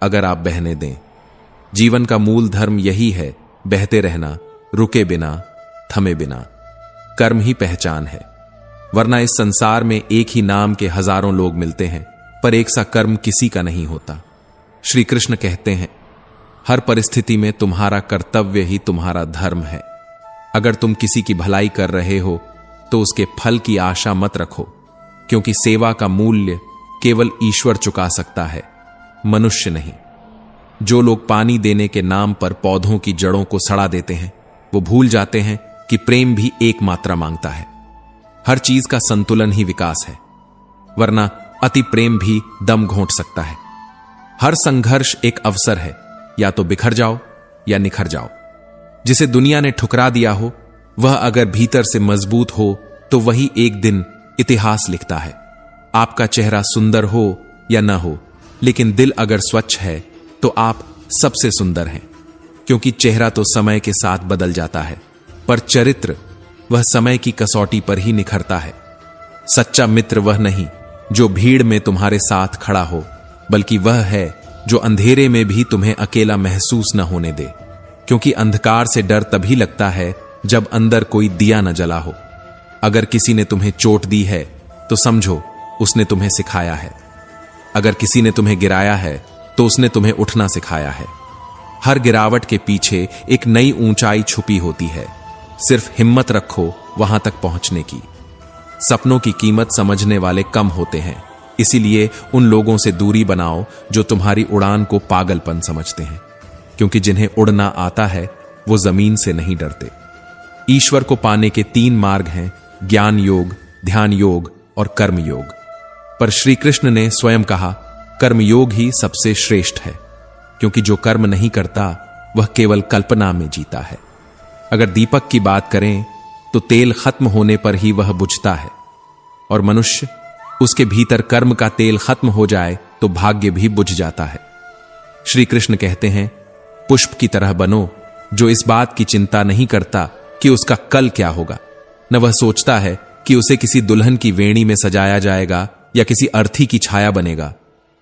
अगर आप बहने दें। जीवन का मूल धर्म यही है, बहते रहना, रुके बिना, थमे बिना। कर्म ही पहचान है, वरना इस संसार में एक ही नाम के हजारों लोग मिलते हैं, पर एक सा कर्म किसी का नहीं होता। श्री कृष्ण कहते हैं, हर परिस्थिति में तुम्हारा कर्तव्य ही तुम्हारा धर्म है। अगर तुम किसी की भलाई कर रहे हो तो उसके फल की आशा मत रखो, क्योंकि सेवा का मूल्य केवल ईश्वर चुका सकता है, मनुष्य नहीं। जो लोग पानी देने के नाम पर पौधों की जड़ों को सड़ा देते हैं, वो भूल जाते हैं कि प्रेम भी एक मात्रा मांगता है। हर चीज का संतुलन ही विकास है, वरना अति प्रेम भी दम घोंट सकता है। हर संघर्ष एक अवसर है, या तो बिखर जाओ या निखर जाओ। जिसे दुनिया ने ठुकरा दिया हो, वह अगर भीतर से मजबूत हो तो वही एक दिन इतिहास लिखता है। आपका चेहरा सुंदर हो या न हो, लेकिन दिल अगर स्वच्छ है तो आप सबसे सुंदर हैं, क्योंकि चेहरा तो समय के साथ बदल जाता है, पर चरित्र वह समय की कसौटी पर ही निखरता है। सच्चा मित्र वह नहीं जो भीड़ में तुम्हारे साथ खड़ा हो, बल्कि वह है जो अंधेरे में भी तुम्हें अकेला महसूस न होने दे, क्योंकि अंधकार से डर तभी लगता है जब अंदर कोई दिया न जला हो। अगर किसी ने तुम्हें चोट दी है तो समझो उसने तुम्हें सिखाया है। अगर किसी ने तुम्हें गिराया है तो उसने तुम्हें उठना सिखाया है। हर गिरावट के पीछे एक नई ऊंचाई छुपी होती है, सिर्फ हिम्मत रखो वहां तक पहुंचने की। सपनों की कीमत समझने वाले कम होते हैं, इसीलिए उन लोगों से दूरी बनाओ जो तुम्हारी उड़ान को पागलपन समझते हैं, क्योंकि जिन्हें उड़ना आता है वो जमीन से नहीं डरते। ईश्वर को पाने के 3 मार्ग हैं, ज्ञान योग, ध्यान योग और कर्म योग। पर श्री कृष्ण ने स्वयं कहा, कर्म योग ही सबसे श्रेष्ठ है, क्योंकि जो कर्म नहीं करता वह केवल कल्पना में जीता है। अगर दीपक की बात करें तो तेल खत्म होने पर ही वह बुझता है, और मनुष्य उसके भीतर कर्म का तेल खत्म हो जाए तो भाग्य भी बुझ जाता है। श्री कृष्ण कहते हैं, पुष्प की तरह बनो जो इस बात की चिंता नहीं करता कि उसका कल क्या होगा, न वह सोचता है कि उसे किसी दुल्हन की वेणी में सजाया जाएगा या किसी अर्थी की छाया बनेगा।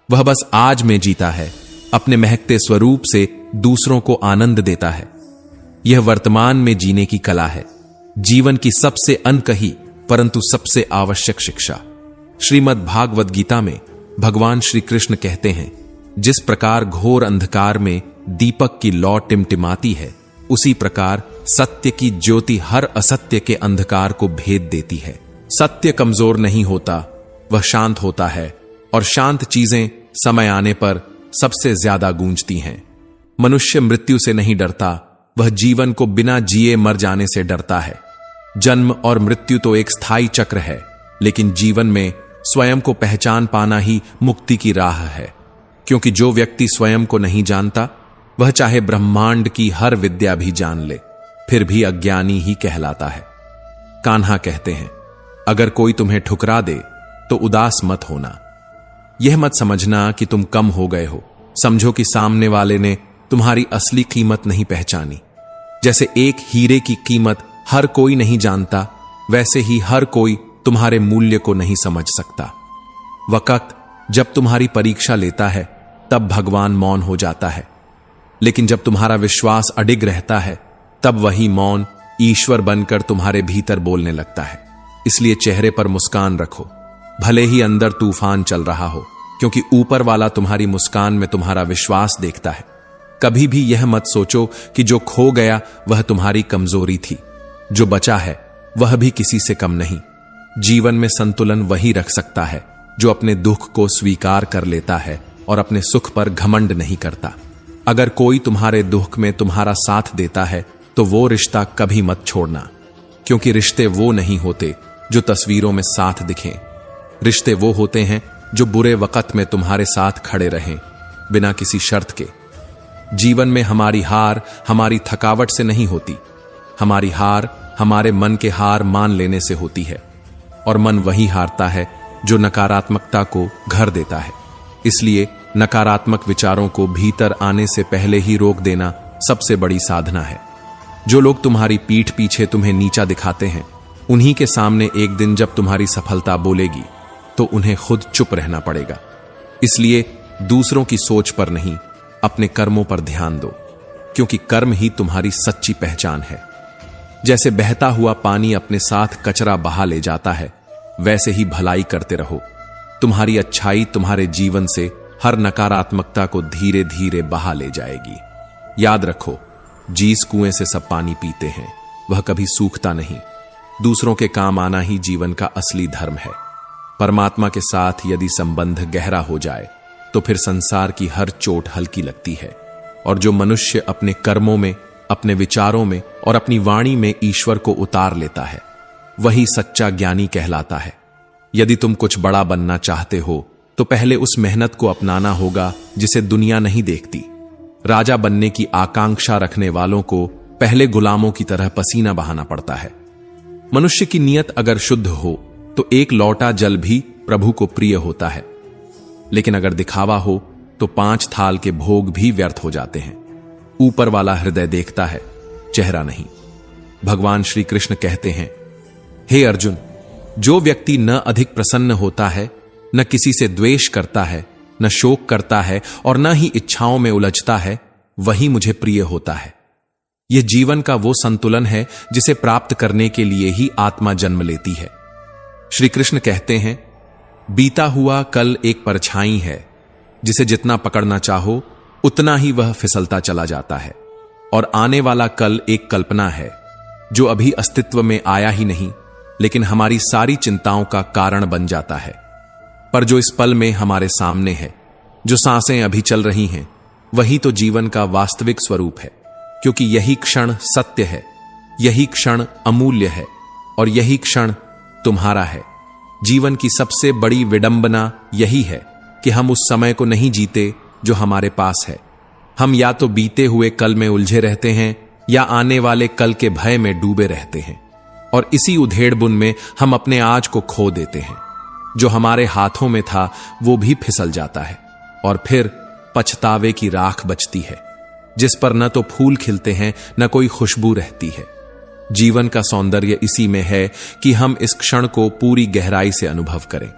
वह बस आज में जीता है, अपने महकते स्वरूप से दूसरों को आनंद देता है। यह वर्तमान में जीने की कला है, जीवन की सबसे अनकही परंतु सबसे आवश्यक शिक्षा। श्रीमद् भागवत गीता में भगवान श्री कृष्ण कहते हैं, जिस प्रकार घोर अंधकार में दीपक की लौ टिमटिमाती है, उसी प्रकार सत्य की ज्योति हर असत्य के अंधकार को भेद देती है। सत्य कमजोर नहीं होता, वह शांत होता है, और शांत चीजें समय आने पर सबसे ज्यादा गूंजती हैं। मनुष्य मृत्यु से नहीं डरता, वह जीवन को बिना जिए मर जाने से डरता है। जन्म और मृत्यु तो एक स्थायी चक्र है, लेकिन जीवन में स्वयं को पहचान पाना ही मुक्ति की राह है, क्योंकि जो व्यक्ति स्वयं को नहीं जानता, वह चाहे ब्रह्मांड की हर विद्या भी जान ले, फिर भी अज्ञानी ही कहलाता है। कान्हा कहते हैं, अगर कोई तुम्हें ठुकरा दे तो उदास मत होना। यह मत समझना कि तुम कम हो गए हो, समझो कि सामने वाले ने तुम्हारी असली कीमत नहीं पहचानी। जैसे एक हीरे की कीमत हर कोई नहीं जानता, वैसे ही हर कोई तुम्हारे मूल्य को नहीं समझ सकता। वक्त जब तुम्हारी परीक्षा लेता है तब भगवान मौन हो जाता है, लेकिन जब तुम्हारा विश्वास अडिग रहता है तब वही मौन ईश्वर बनकर तुम्हारे भीतर बोलने लगता है। इसलिए चेहरे पर मुस्कान रखो, भले ही अंदर तूफान चल रहा हो, क्योंकि ऊपर वाला तुम्हारी मुस्कान में तुम्हारा विश्वास देखता है। कभी भी यह मत सोचो कि जो खो गया वह तुम्हारी कमजोरी थी, जो बचा है वह भी किसी से कम नहीं। जीवन में संतुलन वही रख सकता है जो अपने दुख को स्वीकार कर लेता है और अपने सुख पर घमंड नहीं करता। अगर कोई तुम्हारे दुख में तुम्हारा साथ देता है तो वो रिश्ता कभी मत छोड़ना, क्योंकि रिश्ते वो नहीं होते जो तस्वीरों में साथ दिखें। रिश्ते वो होते हैं जो बुरे वक्त में तुम्हारे साथ खड़े रहें, बिना किसी शर्त के। जीवन में हमारी हार हमारी थकावट से नहीं होती, हमारी हार हमारे मन के हार मान लेने से होती है, और मन वही हारता है जो नकारात्मकता को घर देता है। इसलिए नकारात्मक विचारों को भीतर आने से पहले ही रोक देना सबसे बड़ी साधना है। जो लोग तुम्हारी पीठ पीछे तुम्हें नीचा दिखाते हैं, उन्हीं के सामने एक दिन जब तुम्हारी सफलता बोलेगी तो उन्हें खुद चुप रहना पड़ेगा। इसलिए दूसरों की सोच पर नहीं, अपने कर्मों पर ध्यान दो, क्योंकि कर्म ही तुम्हारी सच्ची पहचान है। जैसे बहता हुआ पानी अपने साथ कचरा बहा ले जाता है, वैसे ही भलाई करते रहो। तुम्हारी अच्छाई तुम्हारे जीवन से हर नकारात्मकता को धीरे धीरे बहा ले जाएगी। याद रखो, जिस कुएं से सब पानी पीते हैं वह कभी सूखता नहीं। दूसरों के काम आना ही जीवन का असली धर्म है। परमात्मा के साथ यदि संबंध गहरा हो जाए तो फिर संसार की हर चोट हल्की लगती है। और जो मनुष्य अपने कर्मों में, अपने विचारों में और अपनी वाणी में ईश्वर को उतार लेता है, वही सच्चा ज्ञानी कहलाता है। यदि तुम कुछ बड़ा बनना चाहते हो तो पहले उस मेहनत को अपनाना होगा जिसे दुनिया नहीं देखती। राजा बनने की आकांक्षा रखने वालों को पहले गुलामों की तरह पसीना बहाना पड़ता है। मनुष्य की नीयत अगर शुद्ध हो तो एक लौटा जल भी प्रभु को प्रिय होता है, लेकिन अगर दिखावा हो तो 5 थाल के भोग भी व्यर्थ हो जाते हैं। ऊपर वाला हृदय देखता है, चेहरा नहीं। भगवान श्री कृष्ण कहते हैं, हे अर्जुन, जो व्यक्ति न अधिक प्रसन्न होता है, न किसी से द्वेष करता है, न शोक करता है और न ही इच्छाओं में उलझता है, वही मुझे प्रिय होता है। यह जीवन का वो संतुलन है जिसे प्राप्त करने के लिए ही आत्मा जन्म लेती है। श्री कृष्ण कहते हैं, बीता हुआ कल एक परछाई है, जिसे जितना पकड़ना चाहो उतना ही वह फिसलता चला जाता है। और आने वाला कल एक कल्पना है, जो अभी अस्तित्व में आया ही नहीं, लेकिन हमारी सारी चिंताओं का कारण बन जाता है। पर जो इस पल में हमारे सामने है, जो सांसें अभी चल रही हैं, वही तो जीवन का वास्तविक स्वरूप है। क्योंकि यही क्षण सत्य है, यही क्षण अमूल्य है और यही क्षण तुम्हारा है। जीवन की सबसे बड़ी विडंबना यही है कि हम उस समय को नहीं जीते जो हमारे पास है। हम या तो बीते हुए कल में उलझे रहते हैं या आने वाले कल के भय में डूबे रहते हैं। और इसी उधेड़बुन में हम अपने आज को खो देते हैं। जो हमारे हाथों में था वो भी फिसल जाता है और फिर पछतावे की राख बचती है, जिस पर न तो फूल खिलते हैं न कोई खुशबू रहती है। जीवन का सौंदर्य इसी में है कि हम इस क्षण को पूरी गहराई से अनुभव करें।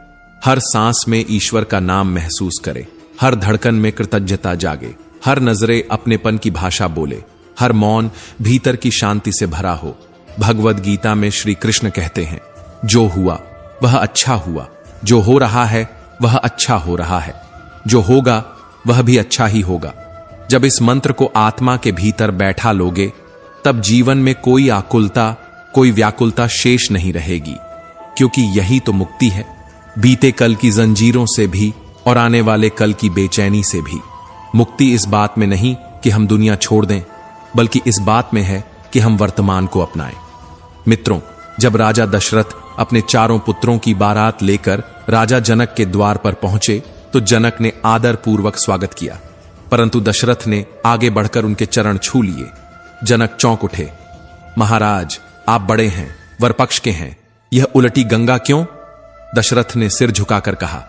हर सांस में ईश्वर का नाम महसूस करें, हर धड़कन में कृतज्ञता जागे, हर नजरे अपनेपन की भाषा बोले, हर मौन भीतर की शांति से भरा हो। भगवद गीता में श्री कृष्ण कहते हैं, जो हुआ वह अच्छा हुआ, जो हो रहा है वह अच्छा हो रहा है, जो होगा वह भी अच्छा ही होगा। जब इस मंत्र को आत्मा के भीतर बैठा लोगे, तब जीवन में कोई आकुलता, कोई व्याकुलता शेष नहीं रहेगी, क्योंकि यही तो मुक्ति है। बीते कल की जंजीरों से भी और आने वाले कल की बेचैनी से भी। मुक्ति इस बात में नहीं कि हम दुनिया छोड़ दें, बल्कि इस बात में है कि हम वर्तमान को अपनाएं। मित्रों, जब राजा दशरथ अपने 4 पुत्रों की बारात लेकर राजा जनक के द्वार पर पहुंचे तो जनक ने आदर पूर्वक स्वागत किया, परंतु दशरथ ने आगे बढ़कर उनके चरण छू लिए। जनक चौंक उठे, महाराज आप बड़े हैं, वर पक्ष के हैं, यह उलटी गंगा क्यों? दशरथ ने सिर झुकाकर कहा,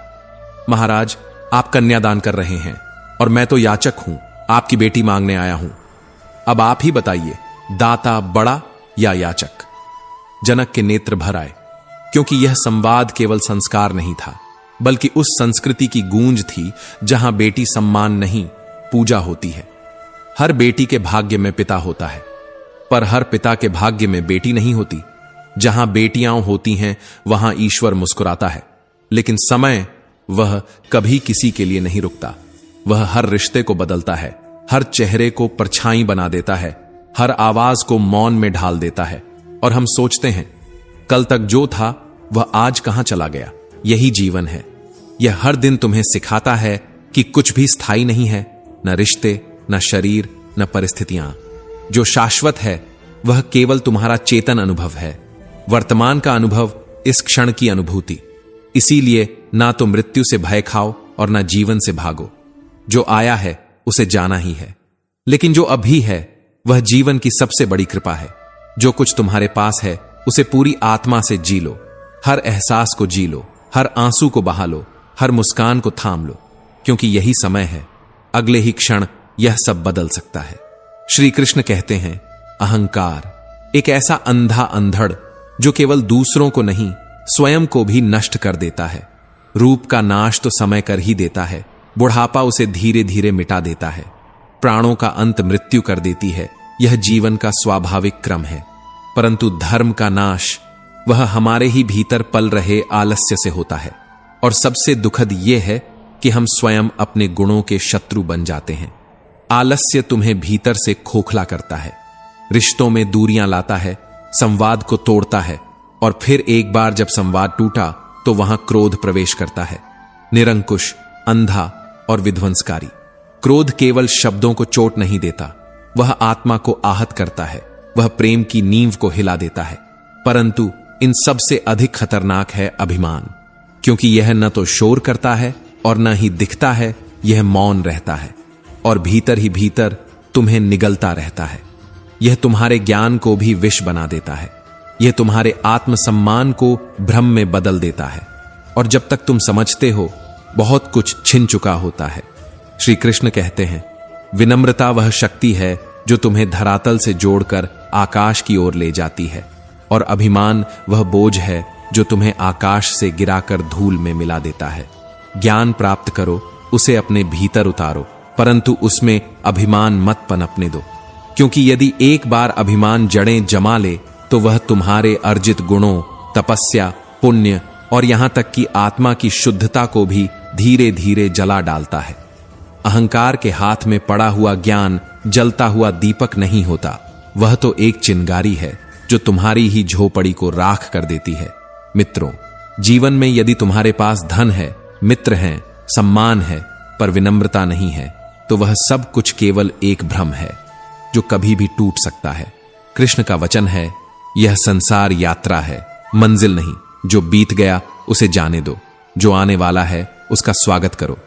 महाराज आप कन्यादान कर रहे हैं और मैं तो याचक हूं, आपकी बेटी मांगने आया हूं। अब आप ही बताइए, दाता बड़ा या याचक? जनक के नेत्र भर आए, क्योंकि यह संवाद केवल संस्कार नहीं था, बल्कि उस संस्कृति की गूंज थी जहां बेटी सम्मान नहीं, पूजा होती है। हर बेटी के भाग्य में पिता होता है, पर हर पिता के भाग्य में बेटी नहीं होती। जहां बेटियां होती हैं वहां ईश्वर मुस्कुराता है, लेकिन समय वह कभी किसी के लिए नहीं रुकता। वह हर रिश्ते को बदलता है, हर चेहरे को परछाई बना देता है, हर आवाज को मौन में ढाल देता है। और हम सोचते हैं कल तक जो था वह आज कहां चला गया। यही जीवन है। यह हर दिन तुम्हें सिखाता है कि कुछ भी स्थायी नहीं है, न रिश्ते, न शरीर, न परिस्थितियां। जो शाश्वत है वह केवल तुम्हारा चेतन अनुभव है, वर्तमान का अनुभव, इस क्षण की अनुभूति। इसीलिए ना तो मृत्यु से भय खाओ और ना जीवन से भागो। जो आया है उसे जाना ही है, लेकिन जो अभी है वह जीवन की सबसे बड़ी कृपा है। जो कुछ तुम्हारे पास है उसे पूरी आत्मा से जी लो, हर एहसास को जी लो, हर आंसू को बहा लो, हर मुस्कान को थाम लो, क्योंकि यही समय है। अगले ही क्षण यह सब बदल सकता है। श्री कृष्ण कहते हैं, अहंकार एक ऐसा अंधा अंधड़ जो केवल दूसरों को नहीं स्वयं को भी नष्ट कर देता है। रूप का नाश तो समय कर ही देता है, बुढ़ापा उसे धीरे धीरे मिटा देता है। प्राणों का अंत मृत्यु कर देती है, यह जीवन का स्वाभाविक क्रम है। परंतु धर्म का नाश वह हमारे ही भीतर पल रहे आलस्य से होता है। और सबसे दुखद यह है कि हम स्वयं अपने गुणों के शत्रु बन जाते हैं। आलस्य तुम्हें भीतर से खोखला करता है, रिश्तों में दूरियां लाता है, संवाद को तोड़ता है, और फिर एक बार जब संवाद टूटा तो वहां क्रोध प्रवेश करता है, निरंकुश, अंधा और विध्वंसकारी। क्रोध केवल शब्दों को चोट नहीं देता, वह आत्मा को आहत करता है, वह प्रेम की नींव को हिला देता है। परंतु इन सब से अधिक खतरनाक है अभिमान, क्योंकि यह न तो शोर करता है और न ही दिखता है, यह मौन रहता है और भीतर ही भीतर तुम्हें निगलता रहता है। यह तुम्हारे ज्ञान को भी विष बना देता है, यह तुम्हारे आत्मसम्मान को भ्रम में बदल देता है, और जब तक तुम समझते हो बहुत कुछ छिन चुका होता है। श्री कृष्ण कहते हैं, विनम्रता वह शक्ति है जो तुम्हें धरातल से जोड़कर आकाश की ओर ले जाती है, और अभिमान वह बोझ है जो तुम्हें आकाश से गिराकर धूल में मिला देता है। ज्ञान प्राप्त करो, उसे अपने भीतर उतारो, परंतु उसमें अभिमान मत पनपने दो, क्योंकि यदि एक बार अभिमान जड़ें जमा ले तो वह तुम्हारे अर्जित गुणों, तपस्या, पुण्य और यहां तक कि आत्मा की शुद्धता को भी धीरे धीरे जला डालता है। अहंकार के हाथ में पड़ा हुआ ज्ञान जलता हुआ दीपक नहीं होता, वह तो एक चिंगारी है जो तुम्हारी ही झोपड़ी को राख कर देती है। मित्रों, जीवन में यदि तुम्हारे पास धन है, मित्र हैं, सम्मान है, पर विनम्रता नहीं है, तो वह सब कुछ केवल एक भ्रम है जो कभी भी टूट सकता है। कृष्ण का वचन है, यह संसार यात्रा है, मंजिल नहीं। जो बीत गया उसे जाने दो, जो आने वाला है उसका स्वागत करो,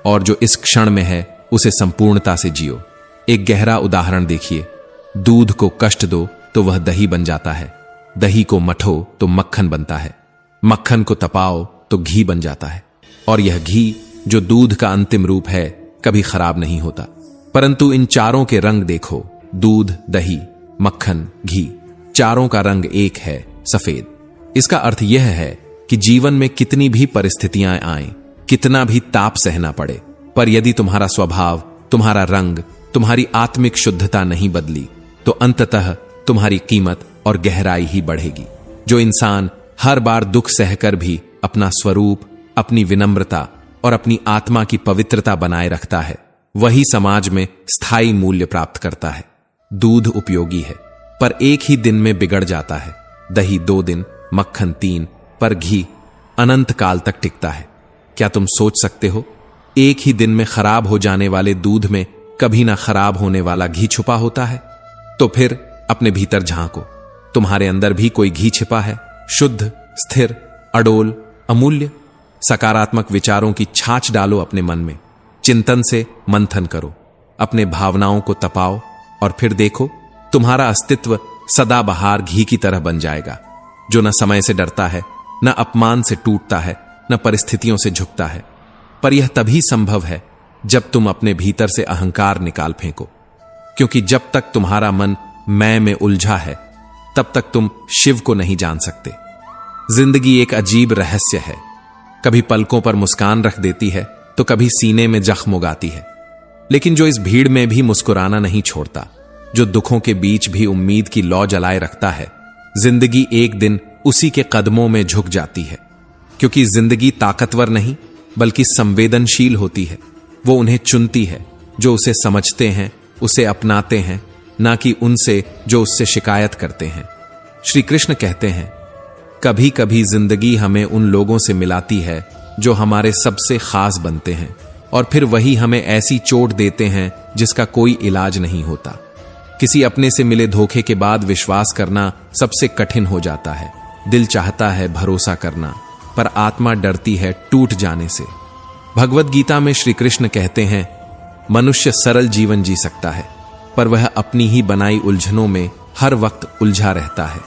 और जो इस क्षण में है उसे संपूर्णता से जियो। एक गहरा उदाहरण देखिए, दूध को कष्ट दो तो वह दही बन जाता है, दही को मठो तो मक्खन बनता है, मक्खन को तपाओ तो घी बन जाता है, और यह घी जो दूध का अंतिम रूप है कभी खराब नहीं होता। परंतु इन चारों के रंग देखो, दूध, दही, मक्खन, घी, चारों का रंग एक है, सफेद। इसका अर्थ यह है कि जीवन में कितनी भी परिस्थितियां आएं, कितना भी ताप सहना पड़े, पर यदि तुम्हारा स्वभाव, तुम्हारा रंग, तुम्हारी आत्मिक शुद्धता नहीं बदली, तो अंततः तुम्हारी कीमत और गहराई ही बढ़ेगी। जो इंसान हर बार दुख सहकर भी अपना स्वरूप, अपनी विनम्रता और अपनी आत्मा की पवित्रता बनाए रखता है, वही समाज में स्थायी मूल्य प्राप्त करता है। दूध उपयोगी है, पर एक ही दिन में बिगड़ जाता है, दही 2 दिन, मक्खन 3, पर घी अनंत काल तक टिकता है। क्या तुम सोच सकते हो, एक ही दिन में खराब हो जाने वाले दूध में कभी ना खराब होने वाला घी छुपा होता है? तो फिर अपने भीतर झांको, तुम्हारे अंदर भी कोई घी छिपा है, शुद्ध, स्थिर, अडोल, अमूल्य। सकारात्मक विचारों की छाछ डालो अपने मन में, चिंतन से मंथन करो, अपने भावनाओं को तपाओ, और फिर देखो तुम्हारा अस्तित्व सदाबहार घी की तरह बन जाएगा, जो न समय से डरता है, न अपमान से टूटता है, न परिस्थितियों से झुकता है। पर यह तभी संभव है जब तुम अपने भीतर से अहंकार निकाल फेंको, क्योंकि जब तक तुम्हारा मन मैं में उलझा है, तब तक तुम शिव को नहीं जान सकते। जिंदगी एक अजीब रहस्य है, कभी पलकों पर मुस्कान रख देती है तो कभी सीने में जख्म उगाती है, लेकिन जो इस भीड़ में भी मुस्कुराना नहीं छोड़ता, जो दुखों के बीच भी उम्मीद की लौ जलाए रखता है, जिंदगी एक दिन उसी के कदमों में झुक जाती है। क्योंकि जिंदगी ताकतवर नहीं बल्कि संवेदनशील होती है। वो उन्हें चुनती है जो उसे समझते हैं, उसे अपनाते हैं, ना कि उनसे जो उससे शिकायत करते हैं। श्री कृष्ण कहते हैं, कभी कभी जिंदगी हमें उन लोगों से मिलाती है जो हमारे सबसे खास बनते हैं, और फिर वही हमें ऐसी चोट देते हैं जिसका कोई इलाज नहीं होता। किसी अपने से मिले धोखे के बाद विश्वास करना सबसे कठिन हो जाता है। दिल चाहता है भरोसा करना, पर आत्मा डरती है टूट जाने से। भगवद गीता में श्री कृष्ण कहते हैं, मनुष्य सरल जीवन जी सकता है, पर वह अपनी ही बनाई उलझनों में हर वक्त उलझा रहता है।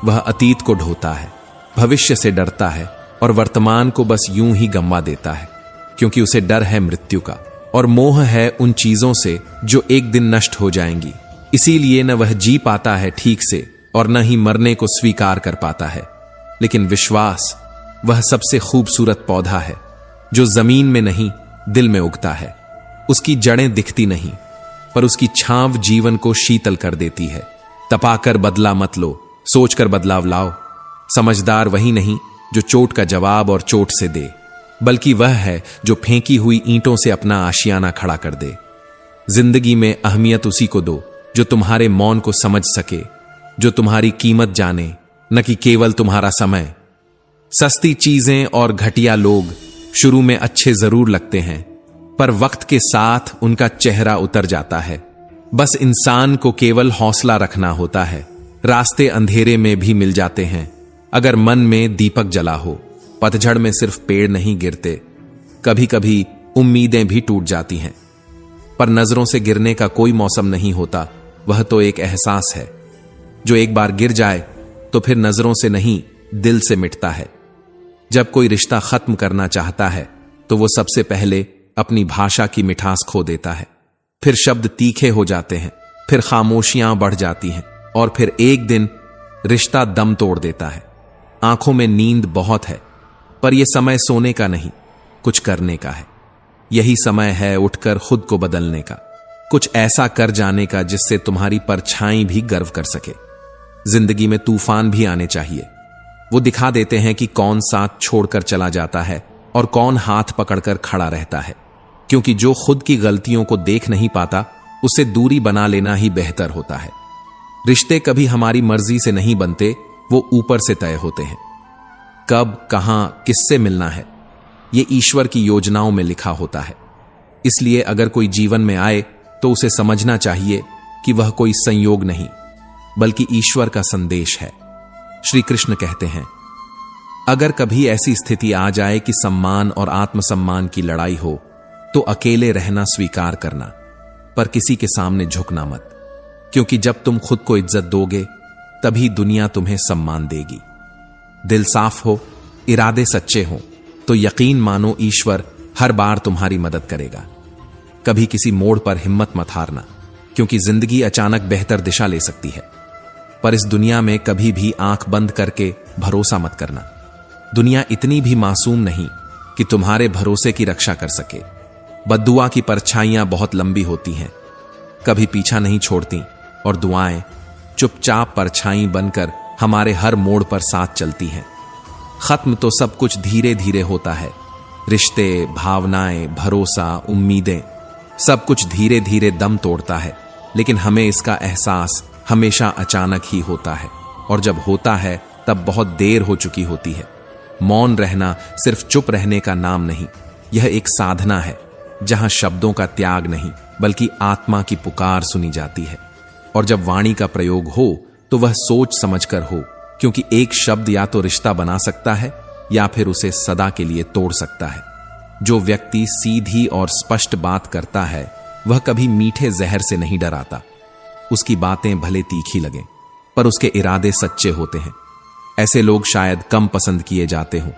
वह अतीत को ढोता है, भविष्य से डरता है, और वर्तमान को बस यूं ही गंवा देता है, क्योंकि उसे डर है मृत्यु का, और मोह है उन चीजों से जो एक दिन नष्ट हो जाएंगी। इसीलिए न वह जी पाता है ठीक से, और न ही मरने को स्वीकार कर पाता है। लेकिन विश्वास वह सबसे खूबसूरत पौधा है जो जमीन में नहीं दिल में उगता है। उसकी जड़ें दिखती नहीं, पर उसकी छांव जीवन को शीतल कर देती है। तपाकर बदला मत लो, सोचकर बदलाव लाओ। समझदार वही नहीं जो चोट का जवाब और चोट से दे, बल्कि वह है जो फेंकी हुई ईंटों से अपना आशियाना खड़ा कर दे। जिंदगी में अहमियत उसी को दो जो तुम्हारे मौन को समझ सके, जो तुम्हारी कीमत जाने, न कि केवल तुम्हारा समय। सस्ती चीजें और घटिया लोग शुरू में अच्छे जरूर लगते हैं, पर वक्त के साथ उनका चेहरा उतर जाता है। बस इंसान को केवल हौसला रखना होता है। रास्ते अंधेरे में भी मिल जाते हैं अगर मन में दीपक जला हो। पतझड़ में सिर्फ पेड़ नहीं गिरते, कभी कभी उम्मीदें भी टूट जाती हैं। पर नजरों से गिरने का कोई मौसम नहीं होता, वह तो एक एहसास है जो एक बार गिर जाए तो फिर नजरों से नहीं, दिल से मिटता है। जब कोई रिश्ता खत्म करना चाहता है तो वो सबसे पहले अपनी भाषा की मिठास खो देता है। फिर शब्द तीखे हो जाते हैं, फिर खामोशियां बढ़ जाती हैं, और फिर एक दिन रिश्ता दम तोड़ देता है। आंखों में नींद बहुत है, पर यह समय सोने का नहीं, कुछ करने का है। यही समय है उठकर खुद को बदलने का, कुछ ऐसा कर जाने का जिससे तुम्हारी परछाई भी गर्व कर सके। जिंदगी में तूफान भी आने चाहिए, वो दिखा देते हैं कि कौन साथ छोड़कर चला जाता है और कौन हाथ पकड़कर खड़ा रहता है। क्योंकि जो खुद की गलतियों को देख नहीं पाता, उससे दूरी बना लेना ही बेहतर होता है। रिश्ते कभी हमारी मर्जी से नहीं बनते, वो ऊपर से तय होते हैं। कब, कहां, किससे मिलना है, ये ईश्वर की योजनाओं में लिखा होता है। इसलिए अगर कोई जीवन में आए तो उसे समझना चाहिए कि वह कोई संयोग नहीं, बल्कि ईश्वर का संदेश है। श्री कृष्ण कहते हैं, अगर कभी ऐसी स्थिति आ जाए कि सम्मान और आत्मसम्मान की लड़ाई हो, तो अकेले रहना स्वीकार करना, पर किसी के सामने झुकना मत। क्योंकि जब तुम खुद को इज्जत दोगे, तभी दुनिया तुम्हें सम्मान देगी। दिल साफ हो, इरादे सच्चे हो, तो यकीन मानो ईश्वर हर बार तुम्हारी मदद करेगा। कभी किसी मोड़ पर हिम्मत मत हारना, क्योंकि जिंदगी अचानक बेहतर दिशा ले सकती है। पर इस दुनिया में कभी भी आंख बंद करके भरोसा मत करना। दुनिया इतनी भी मासूम नहीं कि तुम्हारे भरोसे की रक्षा कर सके। बद्दुआ की परछाइयां बहुत लंबी होती हैं, कभी पीछा नहीं छोड़ती, और दुआएं चुपचाप परछाई बनकर हमारे हर मोड़ पर साथ चलती हैं। खत्म तो सब कुछ धीरे धीरे होता है। रिश्ते, भावनाएं, भरोसा, उम्मीदें, सब कुछ धीरे धीरे दम तोड़ता है। लेकिन हमें इसका एहसास हमेशा अचानक ही होता है, और जब होता है तब बहुत देर हो चुकी होती है। मौन रहना सिर्फ चुप रहने का नाम नहीं, यह एक साधना है जहां शब्दों का त्याग नहीं, बल्कि आत्मा की पुकार सुनी जाती है। और जब वाणी का प्रयोग हो तो वह सोच समझकर हो, क्योंकि एक शब्द या तो रिश्ता बना सकता है या फिर उसे सदा के लिए तोड़ सकता है। जो व्यक्ति सीधी और स्पष्ट बात करता है, वह कभी मीठे जहर से नहीं डराता। उसकी बातें भले तीखी लगें, पर उसके इरादे सच्चे होते हैं। ऐसे लोग शायद कम पसंद किए जाते हों,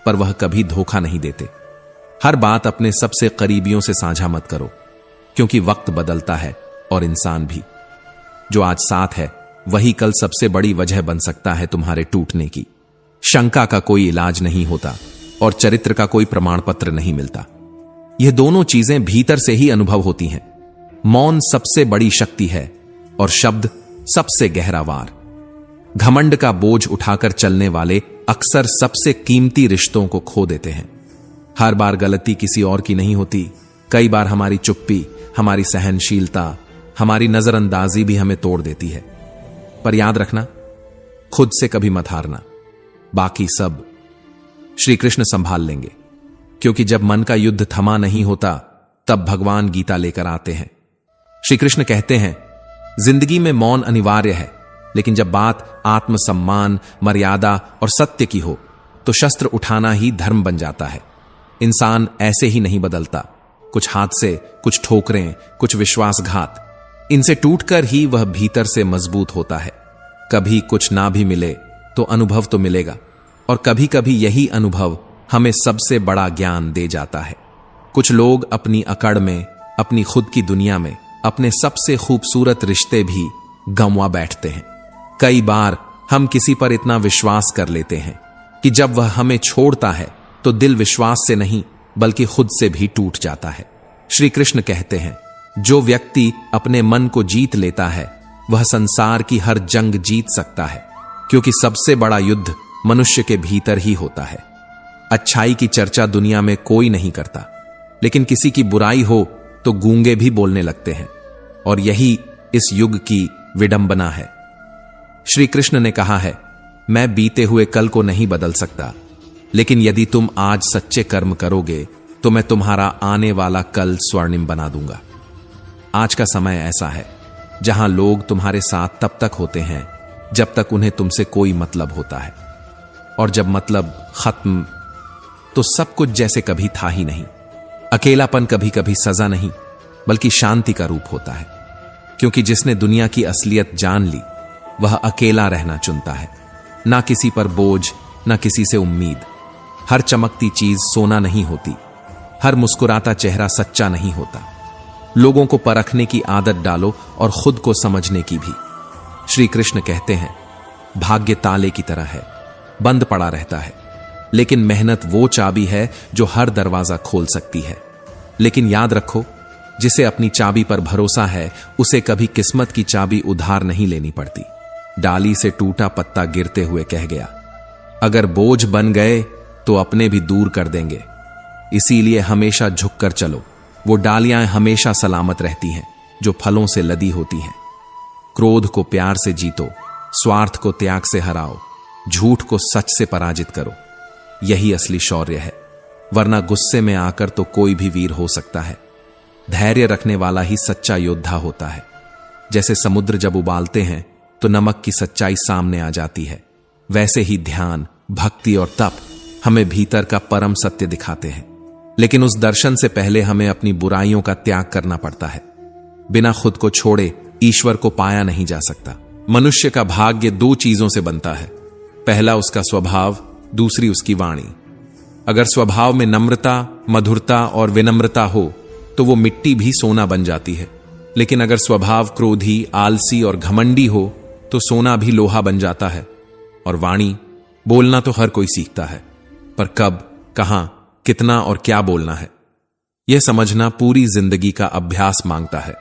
पर वह कभी धोखा नहीं देते। हर बात अपने सबसे करीबियों से साझा मत करो, क्योंकि वक्त बदलता है और इंसान भी। जो आज साथ है वही कल सबसे बड़ी वजह बन सकता है तुम्हारे टूटने की। शंका का कोई इलाज नहीं होता और चरित्र का कोई प्रमाण पत्र नहीं मिलता। यह दोनों चीजें भीतर से ही अनुभव होती हैं। मौन सबसे बड़ी शक्ति है और शब्द सबसे गहरा वार। घमंड का बोझ उठाकर चलने वाले अक्सर सबसे कीमती रिश्तों को खो देते हैं। हर बार गलती किसी और की नहीं होती। कई बार हमारी चुप्पी, हमारी सहनशीलता, हमारी नजरअंदाजी भी हमें तोड़ देती है। पर याद रखना, खुद से कभी मत हारना। बाकी सब श्री कृष्ण संभाल लेंगे, क्योंकि जब मन का युद्ध थमा नहीं होता, तब भगवान गीता लेकर आते हैं। श्री कृष्ण कहते हैं, जिंदगी में मौन अनिवार्य है, लेकिन जब बात आत्मसम्मान, मर्यादा और सत्य की हो, तो शस्त्र उठाना ही धर्म बन जाता है। इंसान ऐसे ही नहीं बदलता। कुछ हादसे, कुछ ठोकरें, कुछ विश्वासघात, इनसे टूटकर ही वह भीतर से मजबूत होता है। कभी कुछ ना भी मिले तो अनुभव तो मिलेगा, और कभी कभी यही अनुभव हमें सबसे बड़ा ज्ञान दे जाता है। कुछ लोग अपनी अकड़ में, अपनी खुद की दुनिया में, अपने सबसे खूबसूरत रिश्ते भी गंवा बैठते हैं। कई बार हम किसी पर इतना विश्वास कर लेते हैं कि जब वह हमें छोड़ता है तो दिल विश्वास से नहीं बल्कि खुद से भी टूट जाता है। श्री कृष्ण कहते हैं, जो व्यक्ति अपने मन को जीत लेता है वह संसार की हर जंग जीत सकता है, क्योंकि सबसे बड़ा युद्ध मनुष्य के भीतर ही होता है। अच्छाई की चर्चा दुनिया में कोई नहीं करता, लेकिन किसी की बुराई हो तो गूंगे भी बोलने लगते हैं, और यही इस युग की विडंबना है। श्री कृष्ण ने कहा है, मैं बीते हुए कल को नहीं बदल सकता, लेकिन यदि तुम आज सच्चे कर्म करोगे तो मैं तुम्हारा आने वाला कल स्वर्णिम बना दूंगा। आज का समय ऐसा है जहां लोग तुम्हारे साथ तब तक होते हैं जब तक उन्हें तुमसे कोई मतलब होता है, और जब मतलब खत्म तो सब कुछ जैसे कभी था ही नहीं। अकेलापन कभी कभी सजा नहीं बल्कि शांति का रूप होता है, क्योंकि जिसने दुनिया की असलियत जान ली वह अकेला रहना चुनता है। ना किसी पर बोझ, ना किसी से उम्मीद। हर चमकती चीज सोना नहीं होती, हर मुस्कुराता चेहरा सच्चा नहीं होता। लोगों को परखने की आदत डालो और खुद को समझने की भी। श्री कृष्ण कहते हैं, भाग्य ताले की तरह है, बंद पड़ा रहता है, लेकिन मेहनत वो चाबी है जो हर दरवाजा खोल सकती है। लेकिन याद रखो, जिसे अपनी चाबी पर भरोसा है उसे कभी किस्मत की चाबी उधार नहीं लेनी पड़ती। डाली से टूटा पत्ता गिरते हुए कह गया, अगर बोझ बन गए तो अपने भी दूर कर देंगे। इसीलिए हमेशा झुककर चलो, वो डालियां हमेशा सलामत रहती हैं जो फलों से लदी होती हैं। क्रोध को प्यार से जीतो, स्वार्थ को त्याग से हराओ, झूठ को सच से पराजित करो। यही असली शौर्य है, वरना गुस्से में आकर तो कोई भी वीर हो सकता है। धैर्य रखने वाला ही सच्चा योद्धा होता है। जैसे समुद्र जब उबालते हैं तो नमक की सच्चाई सामने आ जाती है, वैसे ही ध्यान, भक्ति और तप हमें भीतर का परम सत्य दिखाते हैं। लेकिन उस दर्शन से पहले हमें अपनी बुराइयों का त्याग करना पड़ता है। बिना खुद को छोड़े ईश्वर को पाया नहीं जा सकता। मनुष्य का भाग्य दो चीजों से बनता है, पहला उसका स्वभाव, दूसरी उसकी वाणी। अगर स्वभाव में नम्रता, मधुरता और विनम्रता हो तो वो मिट्टी भी सोना बन जाती है। लेकिन अगर स्वभाव क्रोधी, आलसी और घमंडी हो तो सोना भी लोहा बन जाता है। और वाणी, बोलना तो हर कोई सीखता है, पर कब, कहां, कितना और क्या बोलना है, यह समझना पूरी जिंदगी का अभ्यास मांगता है।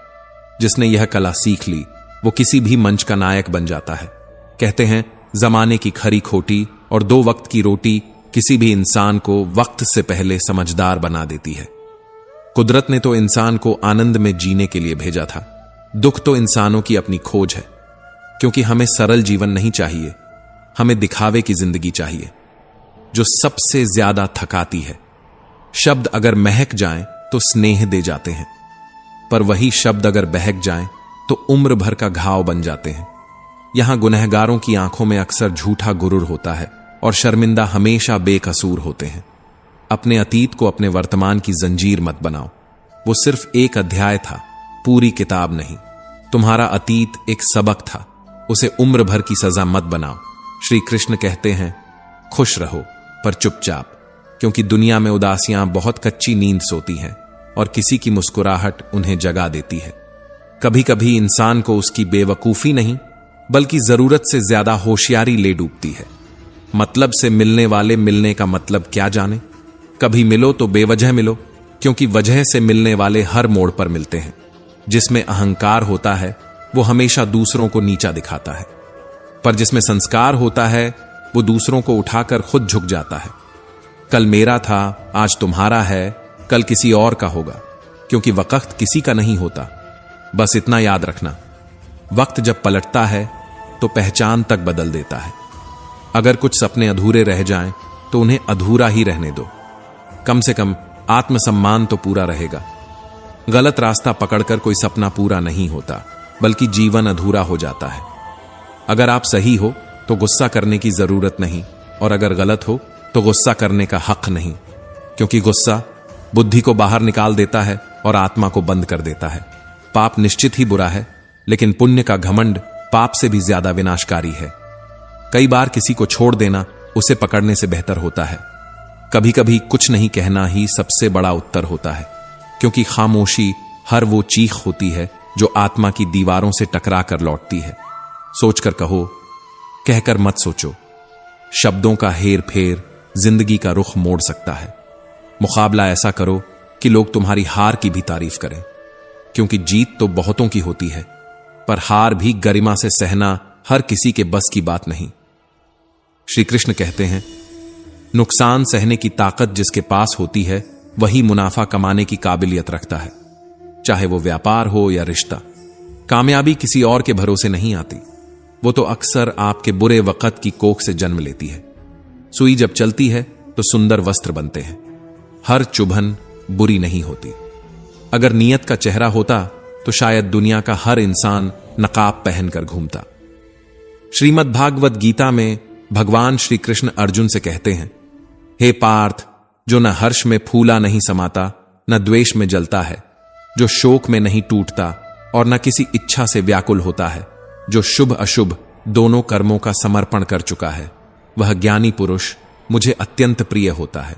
जिसने यह कला सीख ली वो किसी भी मंच का नायक बन जाता है। कहते हैं, जमाने की खरी खोटी और दो वक्त की रोटी किसी भी इंसान को वक्त से पहले समझदार बना देती है। कुदरत ने तो इंसान को आनंद में जीने के लिए भेजा था। दुख तो इंसानों की अपनी खोज है, क्योंकि हमें सरल जीवन नहीं चाहिए, हमें दिखावे की जिंदगी चाहिए जो सबसे ज्यादा थकाती है। शब्द अगर महक जाएं तो स्नेह दे जाते हैं, पर वही शब्द अगर बहक जाएं तो उम्र भर का घाव बन जाते हैं। यहां गुनहगारों की आंखों में अक्सर झूठा गुरूर होता है और शर्मिंदा हमेशा बेकसूर होते हैं। अपने अतीत को अपने वर्तमान की जंजीर मत बनाओ, वो सिर्फ एक अध्याय था, पूरी किताब नहीं। तुम्हारा अतीत एक सबक था, उसे उम्र भर की सजा मत बनाओ। श्री कृष्ण कहते हैं, खुश रहो पर चुपचाप, क्योंकि दुनिया में उदासियां बहुत कच्ची नींद सोती हैं और किसी की मुस्कुराहट उन्हें जगा देती है। कभी कभी इंसान को उसकी बेवकूफी नहीं बल्कि जरूरत से ज्यादा होशियारी ले डूबती है। मतलब से मिलने वाले मिलने का मतलब क्या जाने। कभी मिलो तो बेवजह मिलो, क्योंकि वजह से मिलने वाले हर मोड़ पर मिलते हैं। जिसमें अहंकार होता है वो हमेशा दूसरों को नीचा दिखाता है, पर जिसमें संस्कार होता है वो दूसरों को उठाकर खुद झुक जाता है। कल मेरा था, आज तुम्हारा है, कल किसी और का होगा, क्योंकि वक्त किसी का नहीं होता। बस इतना याद रखना, वक्त जब पलटता है तो पहचान तक बदल देता है। अगर कुछ सपने अधूरे रह जाएं तो उन्हें अधूरा ही रहने दो, कम से कम आत्मसम्मान तो पूरा रहेगा। गलत रास्ता पकड़कर कोई सपना पूरा नहीं होता, बल्कि जीवन अधूरा हो जाता है। अगर आप सही हो तो गुस्सा करने की जरूरत नहीं, और अगर गलत हो तो गुस्सा करने का हक नहीं, क्योंकि गुस्सा बुद्धि को बाहर निकाल देता है और आत्मा को बंद कर देता है। पाप निश्चित ही बुरा है, लेकिन पुण्य का घमंड पाप से भी ज्यादा विनाशकारी है। कई बार किसी को छोड़ देना उसे पकड़ने से बेहतर होता है। कभी कभी कुछ नहीं कहना ही सबसे बड़ा उत्तर होता है, क्योंकि खामोशी हर वो चीख होती है जो आत्मा की दीवारों से टकरा कर लौटती है। सोचकर कहो, कहकर मत सोचो। शब्दों का हेर फेर जिंदगी का रुख मोड़ सकता है। मुकाबला ऐसा करो कि लोग तुम्हारी हार की भी तारीफ करें, क्योंकि जीत तो बहुतों की होती है, पर हार भी गरिमा से सहना हर किसी के बस की बात नहीं। श्री कृष्ण कहते हैं, नुकसान सहने की ताकत जिसके पास होती है वही मुनाफा कमाने की काबिलियत रखता है, चाहे वो व्यापार हो या रिश्ता। कामयाबी किसी और के भरोसे नहीं आती, वो तो अक्सर आपके बुरे वक्त की कोख से जन्म लेती है। सुई जब चलती है तो सुंदर वस्त्र बनते हैं। हर चुभन बुरी नहीं होती। अगर नियत का चेहरा होता तो शायद दुनिया का हर इंसान नकाब पहनकर घूमता। श्रीमद् भागवत गीता में भगवान श्री कृष्ण अर्जुन से कहते हैं, हे पार्थ, जो न हर्ष में फूला नहीं समाता, न द्वेष में जलता है, जो शोक में नहीं टूटता और न किसी इच्छा से व्याकुल होता है, जो शुभ अशुभ दोनों कर्मों का समर्पण कर चुका है, वह ज्ञानी पुरुष मुझे अत्यंत प्रिय होता है।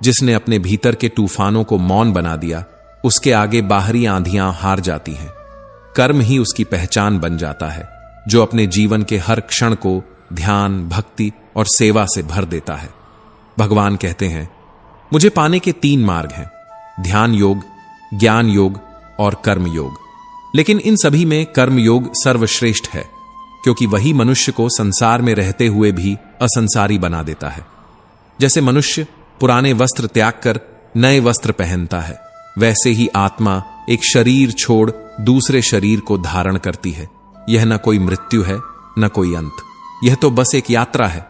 जिसने अपने भीतर के तूफानों को मौन बना दिया, उसके आगे बाहरी आंधियां हार जाती हैं। कर्म ही उसकी पहचान बन जाता है, जो अपने जीवन के हर क्षण को ध्यान, भक्ति और सेवा से भर देता है। भगवान कहते हैं, मुझे पाने के 3 मार्ग हैं, ध्यान योग, ज्ञान योग और कर्म योग। लेकिन इन सभी में कर्म योग सर्वश्रेष्ठ है, क्योंकि वही मनुष्य को संसार में रहते हुए भी असंसारी बना देता है। जैसे मनुष्य पुराने वस्त्र त्याग कर नए वस्त्र पहनता है, वैसे ही आत्मा एक शरीर छोड़ दूसरे शरीर को धारण करती है। यह न कोई मृत्यु है, न कोई अंत। यह तो बस एक यात्रा है